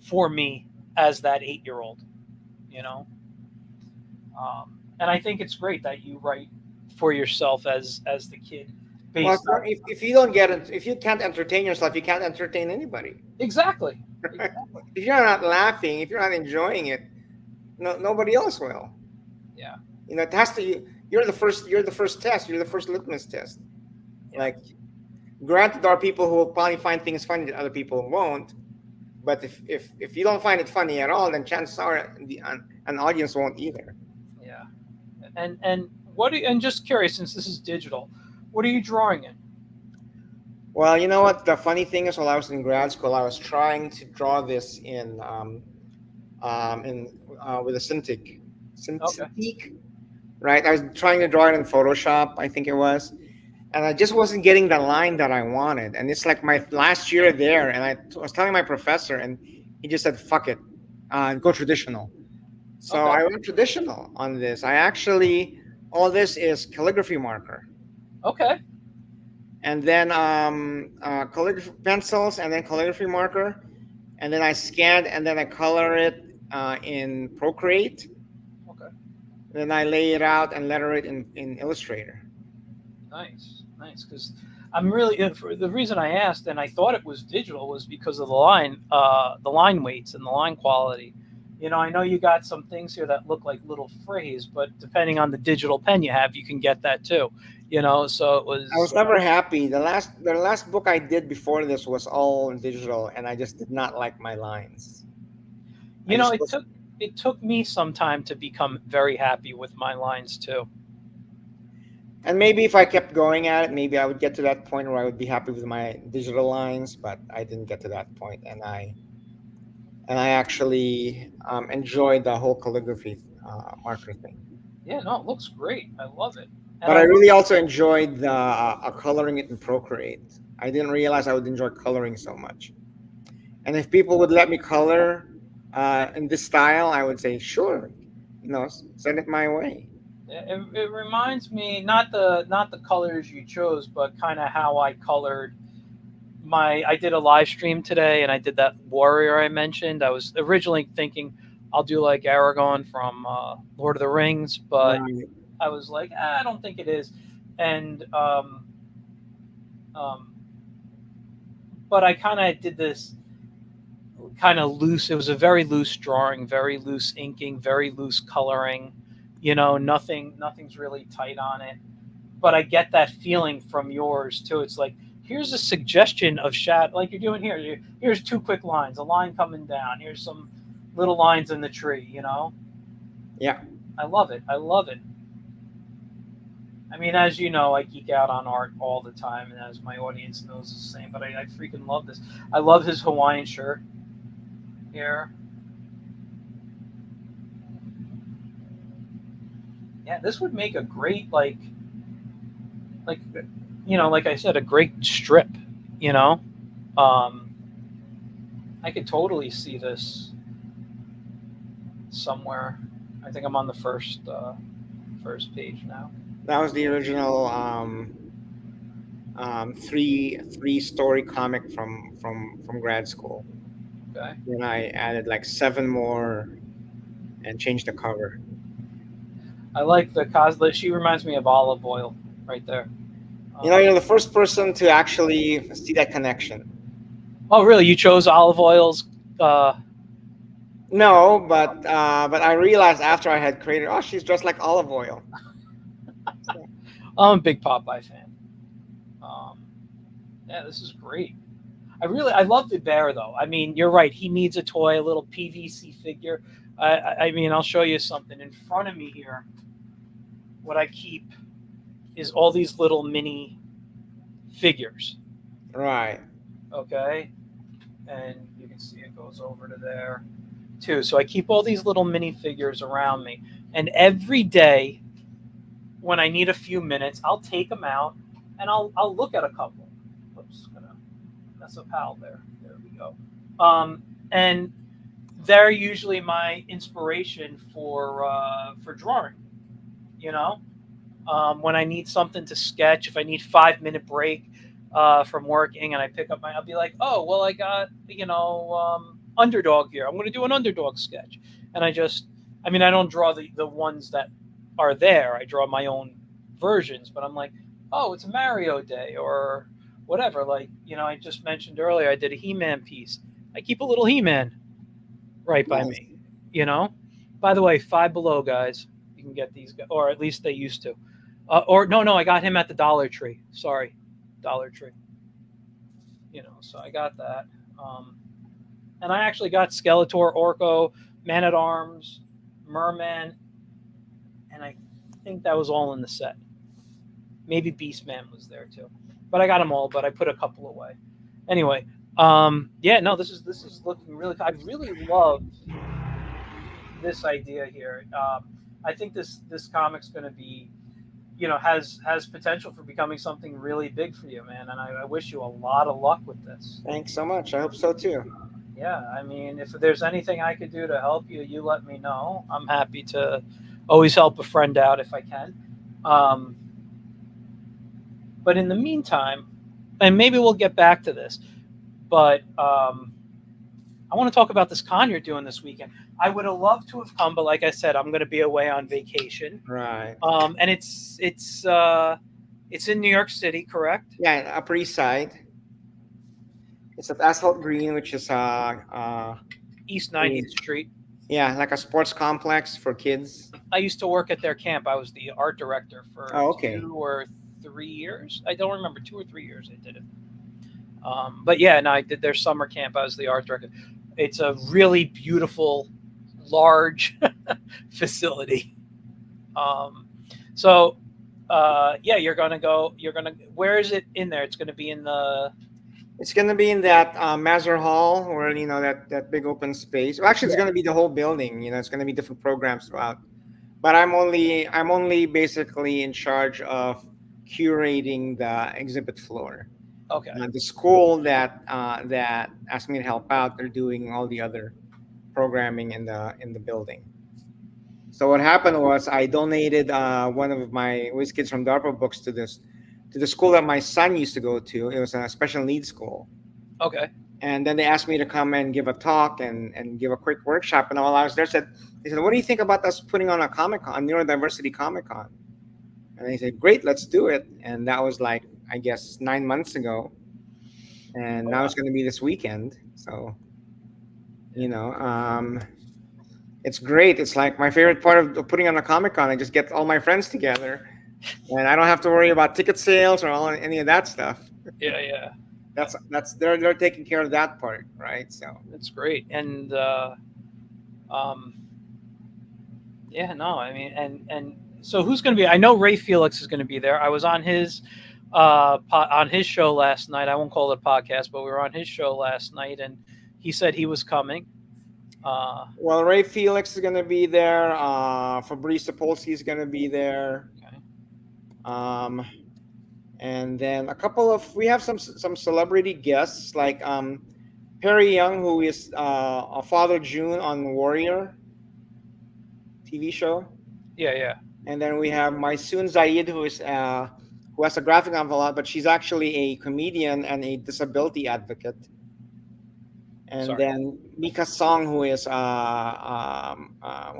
for me as that 8-year-old. You know, and I think it's great that you write for yourself as the kid, Well, based on if you don't get it, if you can't entertain yourself, you can't entertain anybody. exactly, Right? exactly, If you're not laughing, if you're not enjoying it, nobody else will. yeah, It has to. You're the first. You're the first test. You're the first litmus test. yeah, Like, granted, there are people who will probably find things funny that other people won't. But if you don't find it funny at all, then chances are an audience won't either. yeah. And and just curious, since this is digital, what are you drawing in? Well, you know what? The funny thing is, while I was in grad school, I was trying to draw this in with a Okay, Cintiq, right? I was trying to draw it in Photoshop, I think it was, and I just wasn't getting the line that I wanted. And it's like my last year there, and I was telling my professor, and he just said, "Fuck it, go traditional." So okay, I went traditional on this. I actually, all this is calligraphy marker, okay. and then calligraphy pencils, and then calligraphy marker, and then I scanned, and then I color it in Procreate. Okay. Then I lay it out and letter it in Illustrator. Nice, nice. Because I'm really for the reason I asked, and I thought it was digital, was because of the line weights and the line quality. I know you got some things here that look like little phrase, but depending on the digital pen you have, you can get that too. So it I was was. never happy. The last book I did before this was all digital, and I just did not like my lines. I just It was, took me some time to become very happy with my lines too. and maybe if I kept going at it, maybe I would get to that point where I would be happy with my digital lines. But I didn't get to that point, and I actually enjoyed the whole calligraphy marker thing. Yeah, no, it looks great. I love it, and But I I love. really also enjoyed the coloring it in Procreate. I didn't realize I would enjoy coloring so much. And if people would let me color in this style, I would say, sure, send it my way. It reminds me not the colors you chose, but kind of how I colored I did a live stream today, and I did that warrior I mentioned. I was originally thinking I'll do like Aragorn from Lord of the Rings, but Right. I was like, I don't think it is, and um, but I kind of did this kind of loose. It was a very loose drawing, very loose inking, very loose coloring. Nothing's really tight on it. But I get that feeling from yours too. It's like, here's a suggestion of shadow, like you're doing here. Here's two quick lines, a line coming down. Here's some little lines in the tree. Yeah. I love it. I love it. I mean, as you know, I geek out on art all the time, and as my audience knows the same. But I freaking love this. I love his Hawaiian shirt here. Yeah, this would make a great like like I said, a great strip. You know, um, I could totally see this somewhere. I think I'm on the first page now. That was the original three story comic from grad school. Okay, Then I added like seven more and changed the cover. I like the cosplay. She reminds me of Olive Oil right there. You're the first person to actually see that connection. Oh, really? You chose Olive Oil's? Uh, No, but I realized after I had created, oh, she's dressed like Olive Oil. I'm a big Popeye fan. Um, yeah, this is great. I love the bear though. I mean, you're right. He needs a toy, a little PVC figure. I mean, I'll show you something in front of me here. What I keep is all these little mini figures. Right. Okay, and you can see it goes over to there too. So I keep all these little mini figures around me, and every day when I need a few minutes, I'll take them out and I'll look at a couple. Oops, gonna mess up Hal there. There we go. And they're usually my inspiration for drawing. You know, when I need something to sketch, if I need 5 minute break from working, and I pick up I'll be like, oh well, I got underdog here. I'm going to do an underdog sketch, and I mean, I don't draw the ones that are there. I draw my own versions, but I'm like, oh, it's a Mario day or whatever. Like I just mentioned earlier, I did a He-Man piece. I keep a little He-Man right by Nice. me. By the way, Five Below guys, you can get these guys, or at least they used to. Or no, I got him at the Dollar Tree. Sorry, Dollar Tree. So I got that. And I actually got Skeletor, Orko, Man at Arms, Merman, and I think that was all in the set. Maybe Beastman was there too, but I got them all. But I put a couple away. Anyway, yeah, no, this is looking really. I really love this idea here. I think this comic's going to be, has potential for becoming something really big for you, man. And I wish you a lot of luck with this. Thanks so much. I hope so too. Yeah, I mean, if there's anything I could do to help you, you let me know. I'm happy to always help a friend out if I can. But in the meantime, and maybe we'll get back to this, but I want to talk about this con you're doing this weekend. I would have loved to have come, but like I said, I'm going to be away on vacation. Right. And it's in New York City, correct? Yeah, Upper East Side. It's at Asphalt Green, which is East 90th Street. Yeah, like a sports complex for kids. I used to work at their camp. I was the art director for Oh, okay. 2 or 3 years. I don't remember, 2 or 3 years I did it. But yeah, no, I did their summer camp. I was the art director. It's a really beautiful, large facility. Um, so yeah, you're gonna go. You're gonna. Where is it in there? It's gonna be in the. It's gonna be in that Mazur Hall, where that big open space. Well, actually, it's Yeah. gonna be the whole building. It's gonna be different programs throughout. But I'm only basically in charge of curating the exhibit floor. Okay. The school that asked me to help out, they're doing all the other programming in the building. So what happened was I donated one of my Whiz Kids from DARPA books to the school that my son used to go to. It was a special needs school. Okay. And then they asked me to come and give a talk and give a quick workshop. And while I was there, they said, "What do you think about us putting on a Comic Con, Neurodiversity Comic Con?" And I said, "Great, let's do it." And that was like, I guess, 9 months ago. And Oh, now wow. it's going to be this weekend. So, you know, it's great. It's like my favorite part of putting on a Comic Con. I just get all my friends together, and I don't have to worry about ticket sales or any of that stuff. Yeah, yeah. That's they're taking care of that part, right? So That's great. And um, yeah, no, I mean, and so who's going to be? I know Ray Felix is going to be there. I was on his on his show last night. I won't call it a podcast, but we were on his show last night, and he said he was coming. Uh, well, Ray Felix is going to be there. Fabrice Sapolsky is going to be there. okay. Um, and then we have some celebrity guests like Perry Young, who is a Father June on Warrior TV show. Yeah, yeah. And then we have Mysoon Zaid, who has a graphic novel out, but she's actually a comedian and a disability advocate. And Sorry. then Mika Song, who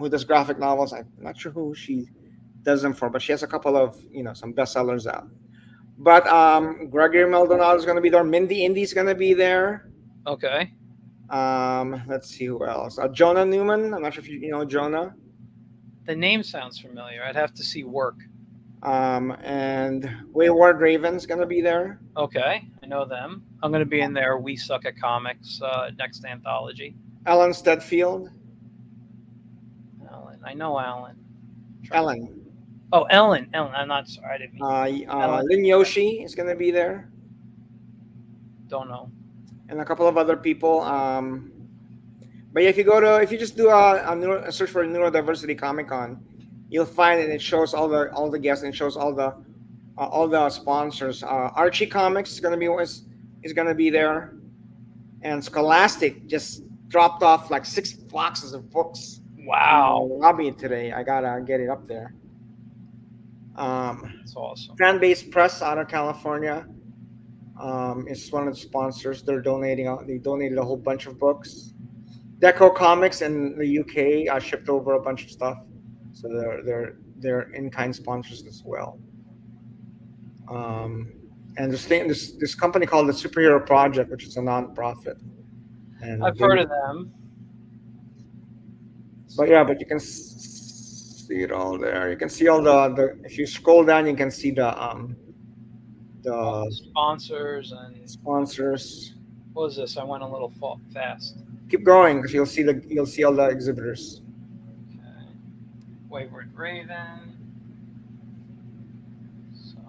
does graphic novels. I'm not sure who she does them for, but she has a couple of some bestsellers out. But Gregory Maldonado is going to be there. Mindy Indy's going to be there. Okay. Let's see who else. Jonah Newman. I'm not sure if you know Jonah. The name sounds familiar. I'd have to see work. And Wayward Raven's going to be there. Okay, I know them. I'm going to be in there. We Suck at Comics next anthology. Alan Stedfield. Alan, I know Alan. Ellen. Oh, Ellen. Ellen. I'm not sorry. I didn't mean. Ellen. Lin Yoshi is going to be there. Don't know. And a couple of other people. But yeah, if you just do a search for Neurodiversity Comic Con, you'll find it. It shows all the guests and it shows all the sponsors. Archie Comics is gonna be there, and Scholastic just dropped off like 6 boxes of books. Wow. In the lobby today. I gotta get it up there. That's awesome. Fan Base Press out of California is one of the sponsors. They donated a whole bunch of books. Deco Comics in the UK shipped over a bunch of stuff, so they're in-kind sponsors as well. And this company called the Superhero Project, which is a nonprofit. And I've heard of them. But you can see it all there. You can see all the if you scroll down, you can see All the sponsors and sponsors. what was this? I went a little fast. Keep going because you'll see all the exhibitors. Okay. Wayward Raven. So,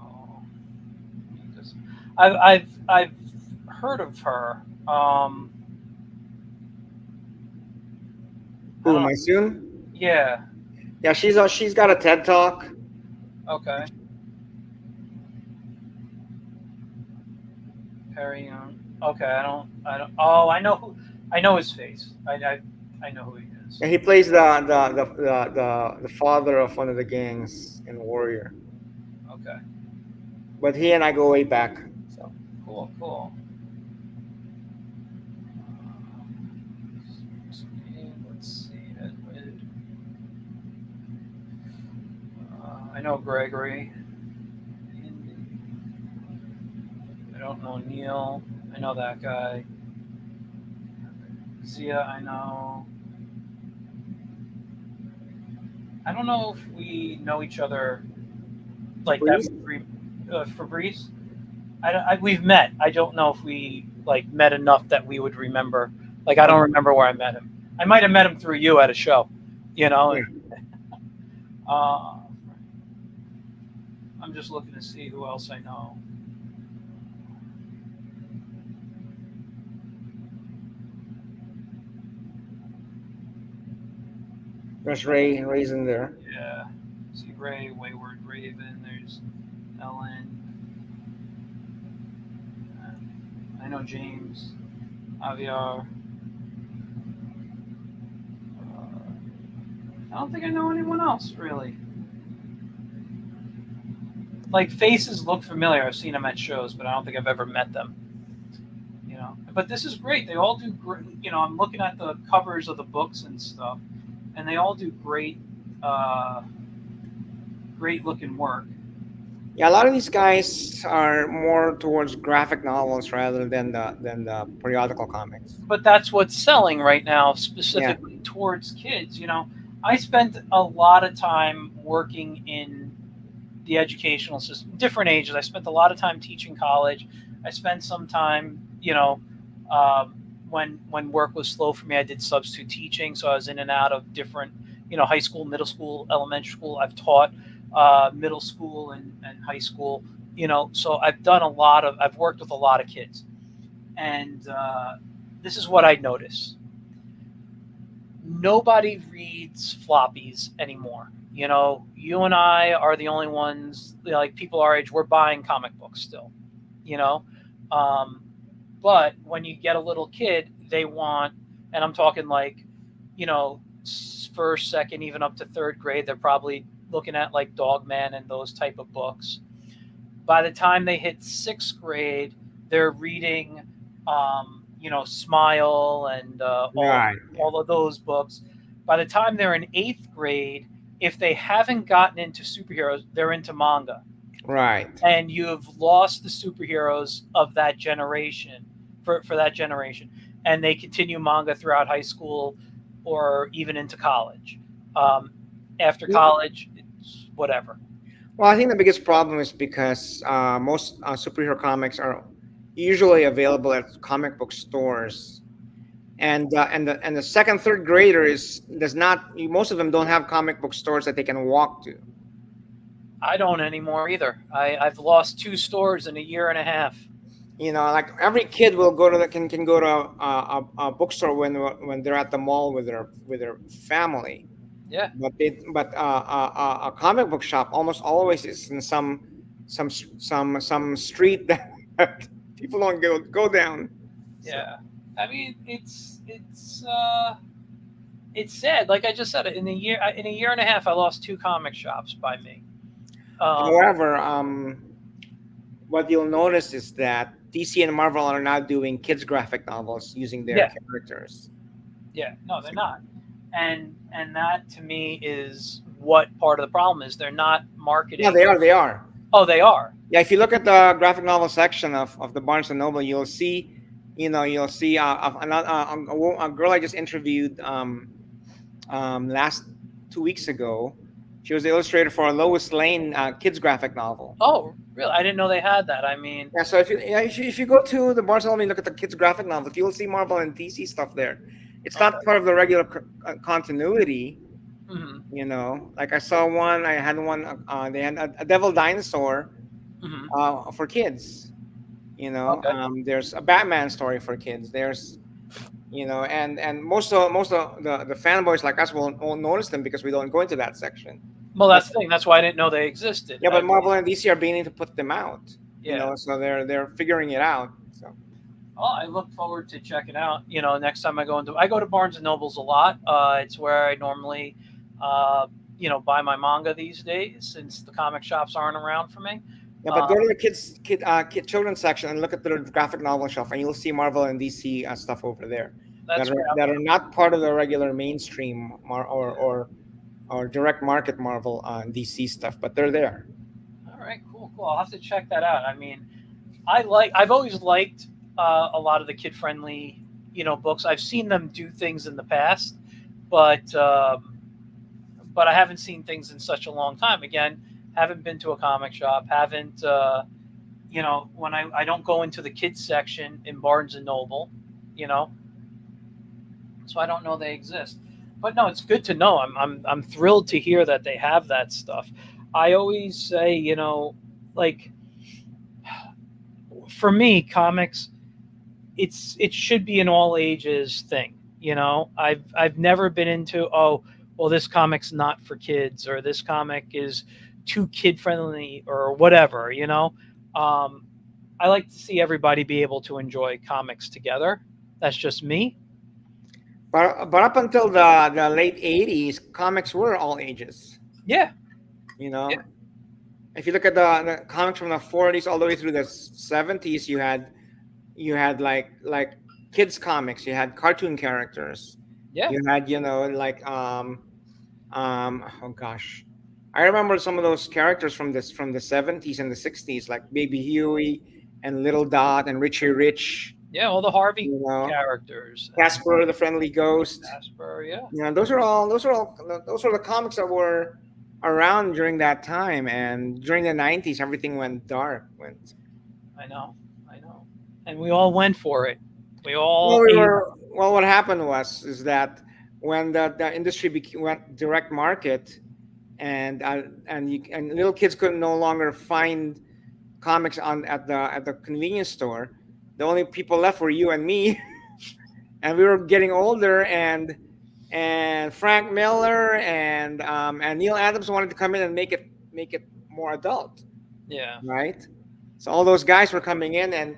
I've heard of her. Who am I soon? Yeah. Yeah, she's got a TED Talk. Okay. Perry Young. Okay, I don't. Oh, I know his face. I know who he is. And he plays the father of one of the gangs in Warrior. Okay. But he and I go way back. So Cool. Let's see. Edward. I know Gregory. I don't know Neil. I know that guy. Zia, I know. I don't know if we know each other like that. Please. Fabrice. We've met. I don't know if we like met enough that we would remember. Like I don't remember where I met him. I might have met him through you at a show, you know. Yeah. And, uh, I'm just looking to see who else I know. There's Ray's in there. Yeah, see Ray, Wayward Raven. There's Ellen. I know James, Javier. I don't think I know anyone else really. Like faces look familiar. I've seen them at shows, but I don't think I've ever met them. You know, but this is great. They all do great. You know, I'm looking at the covers of the books and stuff, and they all do great, great looking work. Yeah, a lot of these guys are more towards graphic novels rather than the periodical comics. But that's what's selling right now, Yeah. specifically towards kids. You know, I spent a lot of time working in the educational system, different ages. I spent a lot of time teaching college. I spent some time, you know, when work was slow for me, I did substitute teaching, so I was in and out of different, you know, high school, middle school, elementary school. I've taught middle school and high school, you know, so I've worked with a lot of kids, and this is what I notice: nobody reads floppies anymore. You know, you and I are the only ones, like people our age, we're buying comic books still, you know. But when you get a little kid, they want, and I'm talking like, you know, first, second, even up to third grade, they're probably looking at like Dogman and those type of books. By the time they hit sixth grade, they're reading, you know, Smile and Right. all of those books. By the time they're in eighth grade, if they haven't gotten into superheroes, they're into manga. Right. And you have lost the superheroes of that generation for that generation. And they continue manga throughout high school or even into college. After college, it's whatever. Well, I think the biggest problem is because most superhero comics are usually available at comic book stores, and the second, third grader does not. Most of them don't have comic book stores that they can walk to. I don't anymore either. I've lost 2 stores in a year and a half. You know, like every kid will go to can go to a bookstore when they're at the mall with their family. Yeah. But a comic book shop almost always is in some street that people don't go down. Yeah. I mean, it's sad. Like I just said, in a year and a half, I lost 2 comic shops by me. However, what you'll notice is that DC and Marvel are now doing kids graphic novels using their characters. Yeah, no, they're not. And that to me is what part of the problem is. They're not marketing. Yeah, they are. They are. Oh, they are. Yeah, if you look at the graphic novel section of the Barnes and Noble, you'll see, a girl I just interviewed last 2 weeks ago. She was the illustrator for a Lois Lane kids graphic novel. Oh, really? I didn't know they had that. I mean, Yeah, so if you go to the Barnes and Noble and look at the kids graphic novels, you'll see Marvel and DC stuff there. It's not part of the regular continuity. mm-hmm. You know, like I saw one. I had one. They had a Devil Dinosaur for kids. You know, Okay. there's a Batman story for kids. There's, and most of the fanboys like us won't notice them because we don't go into that section. Well, that's the thing. That's why I didn't know they existed. Yeah, but Marvel and DC are beginning to put them out. Yeah. You know, so they're figuring it out. So. Oh, I look forward to checking out. You know, next time I go to Barnes and Nobles a lot. It's where I normally, buy my manga these days since the comic shops aren't around for me. Yeah, but go to the children's section and look at the graphic novel shelf, and you'll see Marvel and DC stuff over there that are not part of the regular mainstream or direct market Marvel and DC stuff, but they're there. All right, cool. I'll have to check that out. I mean, I've always liked a lot of the kid-friendly, books. I've seen them do things in the past, but but I haven't seen things in such a long time. Again, haven't been to a comic shop, haven't when I don't go into the kids section in Barnes and Noble, you know, so I don't know they exist. But no, it's good to know. I'm thrilled to hear that they have that stuff. I always say, like for me, comics, it should be an all ages thing. I've never been into, oh, well, this comic's not for kids, or this comic is too kid friendly, or whatever. I like to see everybody be able to enjoy comics together. That's just me. But up until the late '80s, comics were all ages. Yeah. You know, Yeah. if you look at the comics from the '40s all the way through the '70s, you had like kids comics, you had cartoon characters, Yeah. you had like oh gosh, I remember some of those characters from the '70s and the '60s, like Baby Huey and Little Dot and Richie Rich. Yeah. All the Harvey You know, characters. Casper the Friendly Ghost. Casper. Yeah. Those are the comics that were around during that time, and during the '90s, everything went dark. I know. I know. And we all went for it. We all. Well, what happened is that when the industry went direct market, and little kids could no longer find comics at the convenience store, the only people left were you and me, and we were getting older, and Frank Miller and Neil Adams wanted to come in and make it more adult, Yeah. right? So all those guys were coming in, and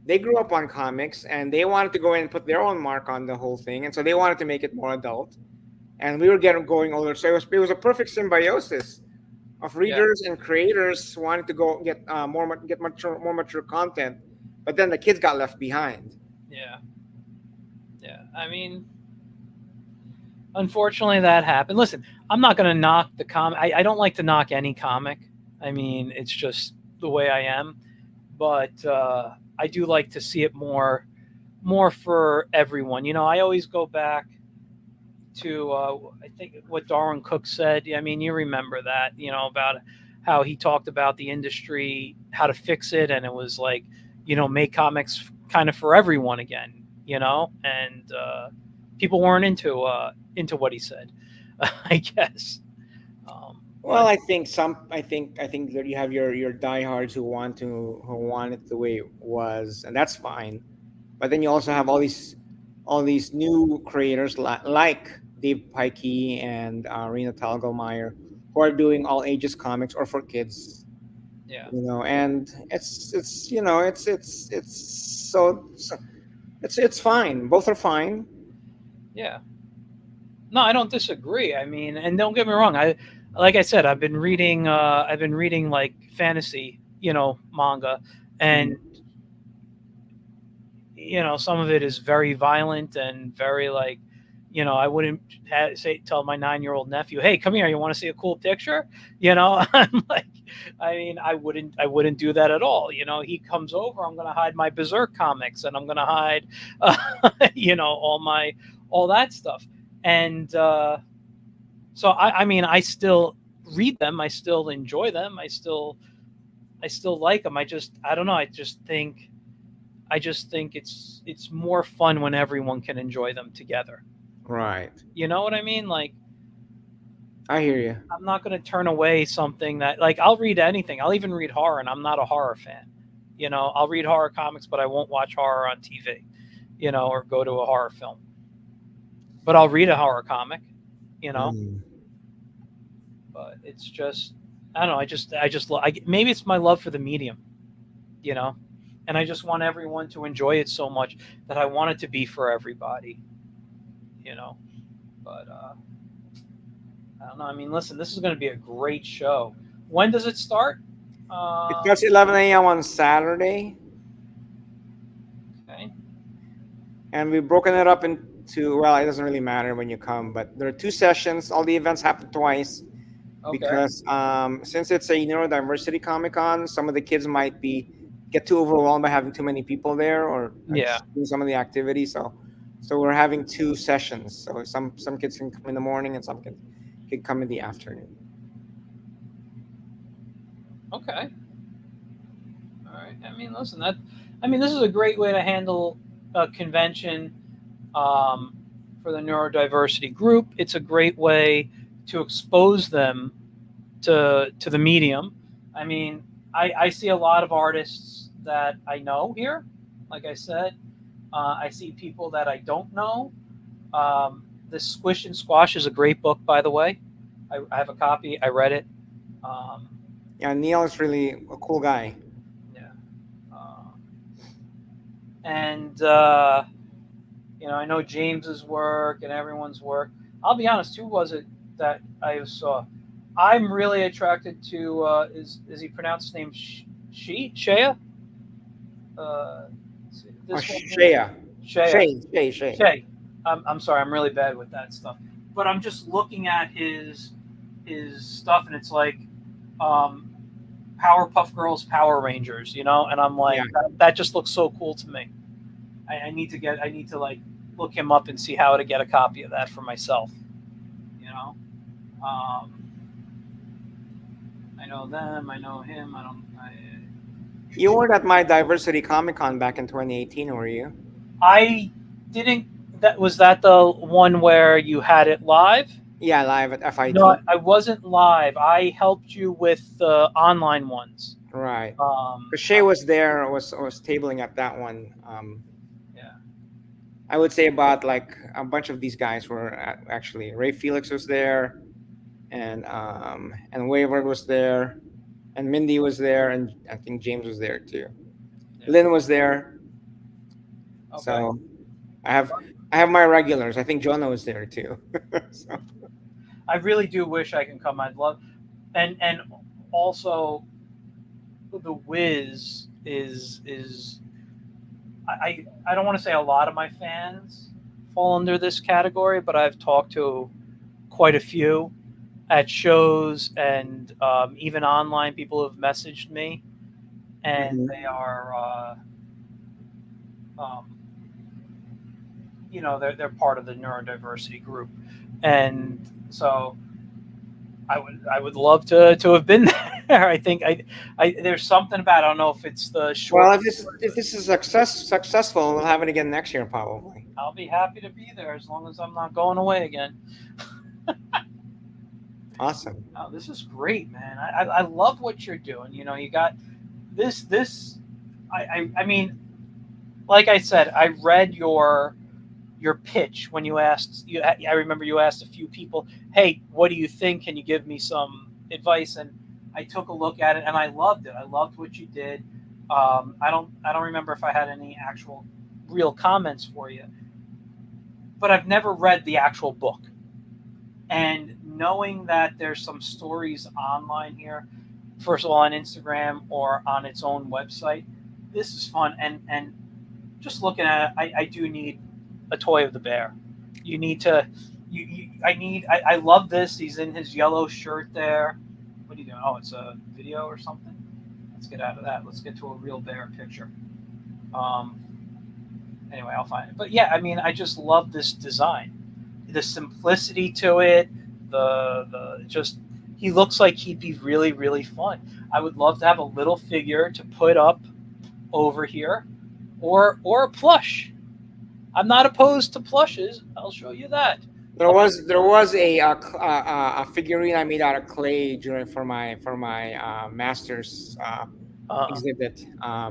they grew up on comics, and they wanted to go in and put their own mark on the whole thing, and so they wanted to make it more adult. And we were going older, so it was a perfect symbiosis of readers and creators wanting to go get more mature content, but then the kids got left behind. Yeah. Yeah. I mean, unfortunately, that happened. Listen, I'm not going to knock the comic. I don't like to knock any comic. I mean, it's just the way I am. But I do like to see it more for everyone. I always go back to I think what Darwin Cook said. I mean, you remember that, about how he talked about the industry, how to fix it, and it was like, make comics kind of for everyone again. And people weren't into what he said, I guess. Well, I think that you have your diehards who want it the way it was, and that's fine. But then you also have all these new creators like Dave Pikey and Rena Talgelmeyer, who are doing all ages comics or for kids. Yeah. And it's fine. Both are fine. Yeah. No, I don't disagree. I mean, and don't get me wrong. Like I said, I've been reading like fantasy, manga, and some of it is very violent and very like, I wouldn't tell my 9-year-old nephew, "Hey, come here. You want to see a cool picture?" I'm like, I mean, I wouldn't do that at all. He comes over, I'm going to hide my Berserk comics, and I'm going to hide, all that stuff. And so I mean, I still read them. I still enjoy them. I still like them. I don't know. I just think it's more fun when everyone can enjoy them together. Right. You know what I mean? Like, I hear you. I'm not going to turn away something that, like, I'll read anything. I'll even read horror, and I'm not a horror fan. I'll read horror comics, but I won't watch horror on TV, or go to a horror film. But I'll read a horror comic, But it's just, I don't know. Maybe it's my love for the medium, and I just want everyone to enjoy it so much that I want it to be for everybody, But I don't know. I mean, listen, this is going to be a great show. When does it start? It starts at 11 a.m. on Saturday. Okay. And we've broken it up into, well, it doesn't really matter when you come, but there are 2 sessions. All the events happen twice. Okay. Because since it's a Neurodiversity Comic Con, some of the kids might get too overwhelmed by having too many people there, or doing some of the activities. So we're having 2 sessions. So some kids can come in the morning, and some kids. could come in the afternoon. Okay. All right. I mean, listen, this is a great way to handle a convention um, for the neurodiversity group. It's a great way to expose them to the medium. I mean, I see a lot of artists that I know here. Like I said, I see people that I don't know. This Squish and Squash is a great book, by the way. I have a copy. I read it. Um, Yeah, Neil is really a cool guy. yeah. Uh, and I know James's work and everyone's work. I'll be honest. Who was it that I saw? I'm really attracted to. Is he pronounced his name Shea? This one Shea. Shea. Shay. Shay. I'm sorry. I'm really bad with that stuff. But I'm just looking at his stuff, and it's like um, Powerpuff Girls, Power Rangers, and I'm like, Yeah. that just looks so cool to me. I need to like look him up and see how to get a copy of that for myself. You know, um, I know them. I know him. I don't. You weren't at my Diversity Comic Con back in 2018, were you? I didn't. Was that the one where you had it live? Yeah, live at FIT. No, I wasn't live. I helped you with the online ones. Right. Because Shay was there, was tabling at that one. Yeah. I would say about like a bunch of these guys were actually Ray Felix was there, and Wayward was there, and Mindy was there, and I think James was there too. Yeah. Lynn was there. Okay. So I have my regulars. I think Jonah was there too. So. I really do wish I can come. I'd love, and also, the Whiz is I don't want to say a lot of my fans fall under this category, but I've talked to quite a few at shows and even online. People have messaged me, and they are they're part of the neurodiversity group, and so I would love to have been there. I think there's something about, I don't know if it's the short. Well, if this is successful, we'll have it again next year probably. I'll be happy to be there as long as I'm not going away again. Awesome. Oh, this is great, man. I love what you're doing. You got this. I mean, like I said, I read your pitch when you asked. I remember you asked a few people, "Hey, what do you think? Can you give me some advice?" And I took a look at it, and I loved it. I loved what you did. I don't remember if I had any actual real comments for you, but I've never read the actual book. And knowing that there's some stories online here, first of all on Instagram or on its own website, this is fun. And just looking at it, I do need a toy of the bear. You need to. I love this. He's in his yellow shirt there. What are you doing? Oh, it's a video or something. Let's get out of that. Let's get to a real bear picture. Anyway, I'll find it. But yeah, I mean, I just love this design, the simplicity to it. The just, he looks like he'd be really, really fun. I would love to have a little figure to put up over here, or a plush. I'm not opposed to plushes. I'll show you that. There was a figurine I made out of clay for my master's exhibit.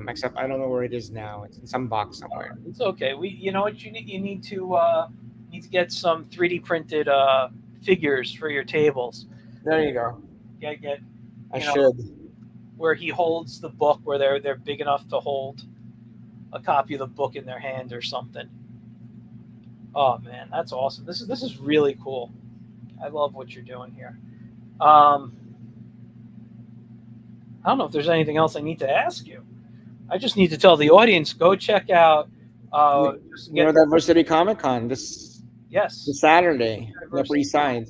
Except I don't know where it is now. It's in some box somewhere. It's okay. You know what you need? You need to get some 3D printed figures for your tables. There you go. Get. I should. Where he holds the book, where they're big enough to hold a copy of the book in their hand or something. Oh man, that's awesome. This is really cool. I love what you're doing here. I don't know if there's anything else I need to ask you. I just need to tell the audience, go check out Neurodiversity Comic Con this Saturday, Upper East Side.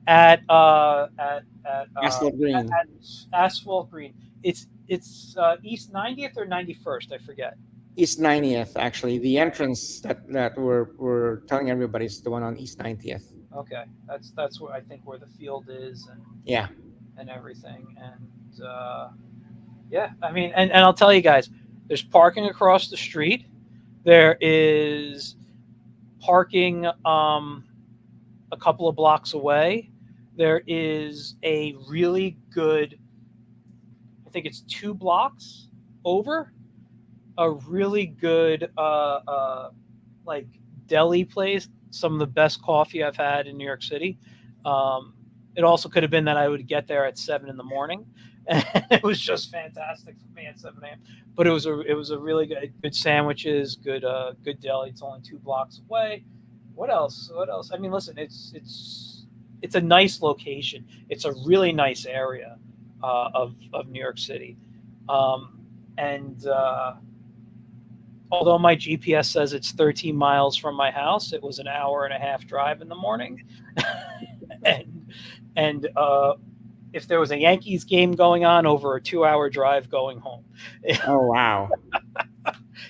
At Asphalt Green. At Asphalt Green. It's East 90th or 91st, I forget. East 90th, actually. The entrance that we're telling everybody is the one on East 90th. Okay, that's where I think where the field is Yeah. and everything. And yeah, I mean, and I'll tell you guys, there's parking across the street. There is parking a couple of blocks away. There is a really good, I think it's 2 blocks over, a really good like deli place. Some of the best coffee I've had in New York City. Um, it also could have been that I would get there at 7 in the morning, and it was just fantastic for me at 7 a.m. But it was a really good sandwiches, good deli. It's only 2 blocks away. What else? What else? I mean, listen, it's a nice location. It's a really nice area of New York City, and although my GPS says it's 13 miles from my house, it was an hour and a half drive in the morning. and if there was a Yankees game going on, over a 2-hour drive going home. Oh wow.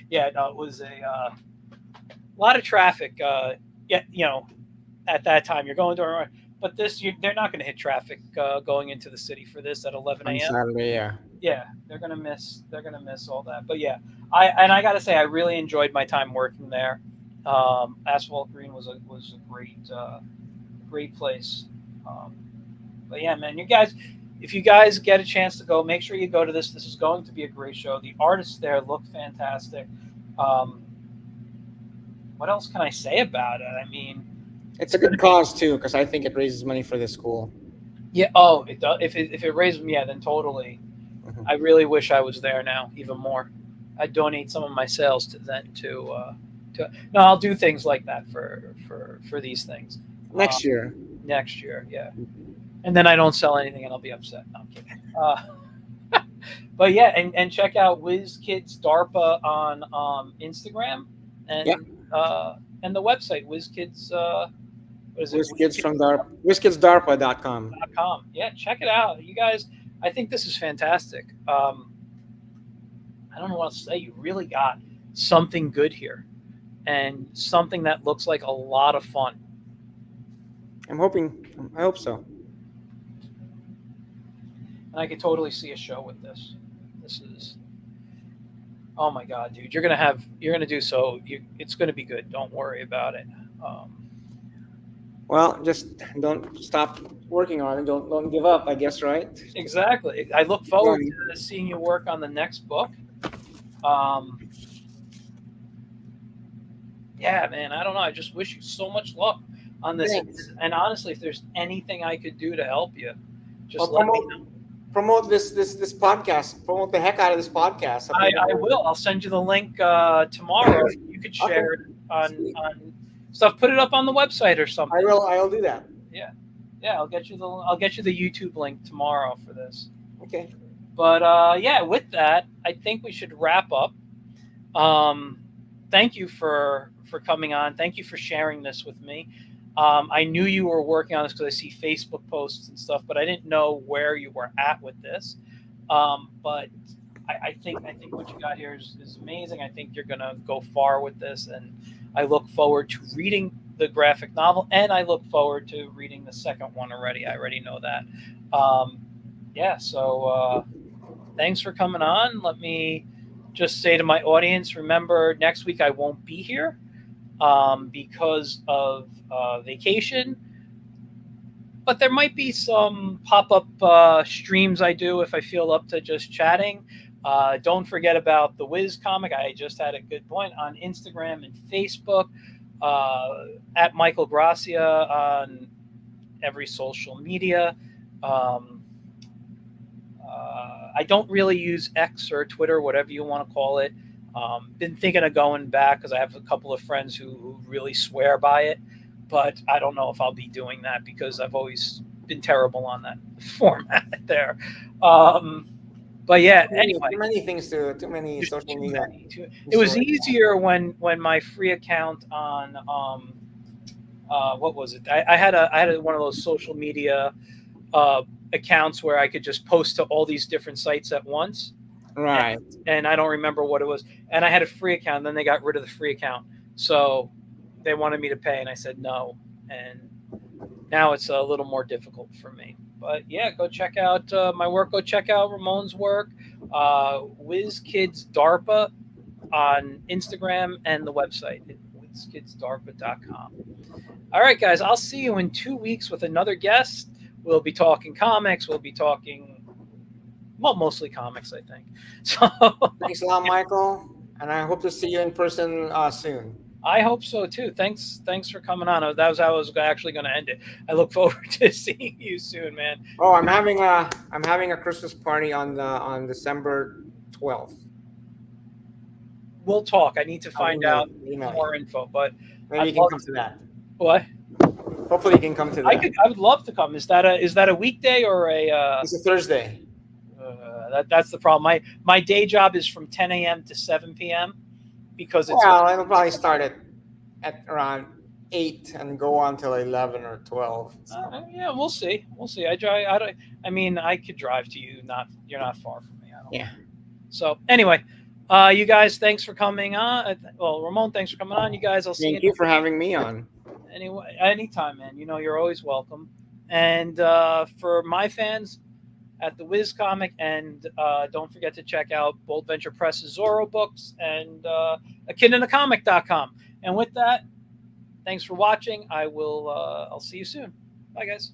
Yeah, no, it was a lot of traffic. Yeah, at that time you're going to, but they're not going to hit traffic going into the city for this at 11 On a.m. Saturday, yeah. Yeah, they're gonna miss all that. But yeah, I gotta say I really enjoyed my time working there. Asphalt Green was a great place. But yeah, man, if you guys get a chance to go, make sure you go to this. This is going to be a great show. The artists there look fantastic. What else can I say about it? I mean, It's a good cause too, because I think it raises money for the school. yeah. Oh, it does. If it raises me, yeah, then totally. I really wish I was there now, even more. I'd donate some of my sales to no, I'll do things like that for these things. Next year. Next year, yeah. And then I don't sell anything and I'll be upset. No, I'm kidding. But yeah, and check out Whiz Kids DARPA on Instagram and the website Whiz Kids. What is it? Whiz Kids from DARPA. WhizKidsDARPA.com. Yeah, check it out, you guys. I think this is fantastic. I don't know what else to say. You really got something good here, and something that looks like a lot of fun. I hope so. And I could totally see a show with this. This is, oh my god, dude! You're gonna do so. It's gonna be good. Don't worry about it. Well, just don't stop working on it. Don't give up, I guess, right? Exactly. I look forward to seeing you work on the next book. Yeah, man. I don't know. I just wish you so much luck on this. Thanks. And honestly, if there's anything I could do to help you, just let me know. Promote this podcast. Promote the heck out of this podcast. I will. I'll send you the link tomorrow. You could share it on stuff. Put it up on the website or something. I'll do that. Yeah. I'll get you the YouTube link tomorrow for this. Okay. But yeah, with that, I think we should wrap up. Thank you for coming on. Thank you for sharing this with me. I knew you were working on this because I see Facebook posts and stuff, but I didn't know where you were at with this. But I think what you got here is amazing. I think you're gonna go far with this, and I look forward to reading the graphic novel, and I look forward to reading the second one already. I already know that. Yeah. So thanks for coming on. Let me just say to my audience, remember, next week I won't be here because of vacation, but there might be some pop-up streams I do if I feel up to just chatting. Don't forget about the Whiz comic. I just had a good point on Instagram and Facebook, at Michael Gracia on every social media. I don't really use X or Twitter, whatever you want to call it. Been thinking of going back because I have a couple of friends who really swear by it, but I don't know if I'll be doing that because I've always been terrible on that format there. But yeah, anyway, too many social media. It was easier when my free account on what was it? I had one of those social media accounts where I could just post to all these different sites at once. Right. And I don't remember what it was. And I had a free account, and then they got rid of the free account. So they wanted me to pay, and I said no. And Now it's a little more difficult for me. But yeah, go check out my work. Go check out Ramon's work. Whiz Kids DARPA on Instagram and the website at whizkidsdarpa.com. All right, guys, I'll see you in 2 weeks with another guest. We'll be talking comics. We'll be talking, well, mostly comics, I think. So Thanks a lot, Michael, and I hope to see you in person soon. I hope so too. Thanks for coming on. That was how I was actually going to end it. I look forward to seeing you soon, man. Oh, I'm having a Christmas party on December 12th. We'll talk. I need to find out more info, but maybe you can come to that. What? Hopefully you can come to that. I would love to come. Is that a weekday or a? It's a Thursday. That's the problem. My day job is from 10 a.m. to 7 p.m. because it's. Well, it'll probably start at around 8 and go on till 11 or 12. So. Yeah, we'll see. I mean, I could drive to you. You're not far from me. Yeah. So anyway, you guys, thanks for coming on. Well, Ramon, thanks for coming on. You guys, I'll see you. Thank you for having me on. Anyway, anytime, man. You're always welcome. And for my fans at the Whiz Comic, and don't forget to check out Bold Venture Press's Zorro books and akidintocomic.com. And with that, thanks for watching. I'll see you soon. Bye, guys.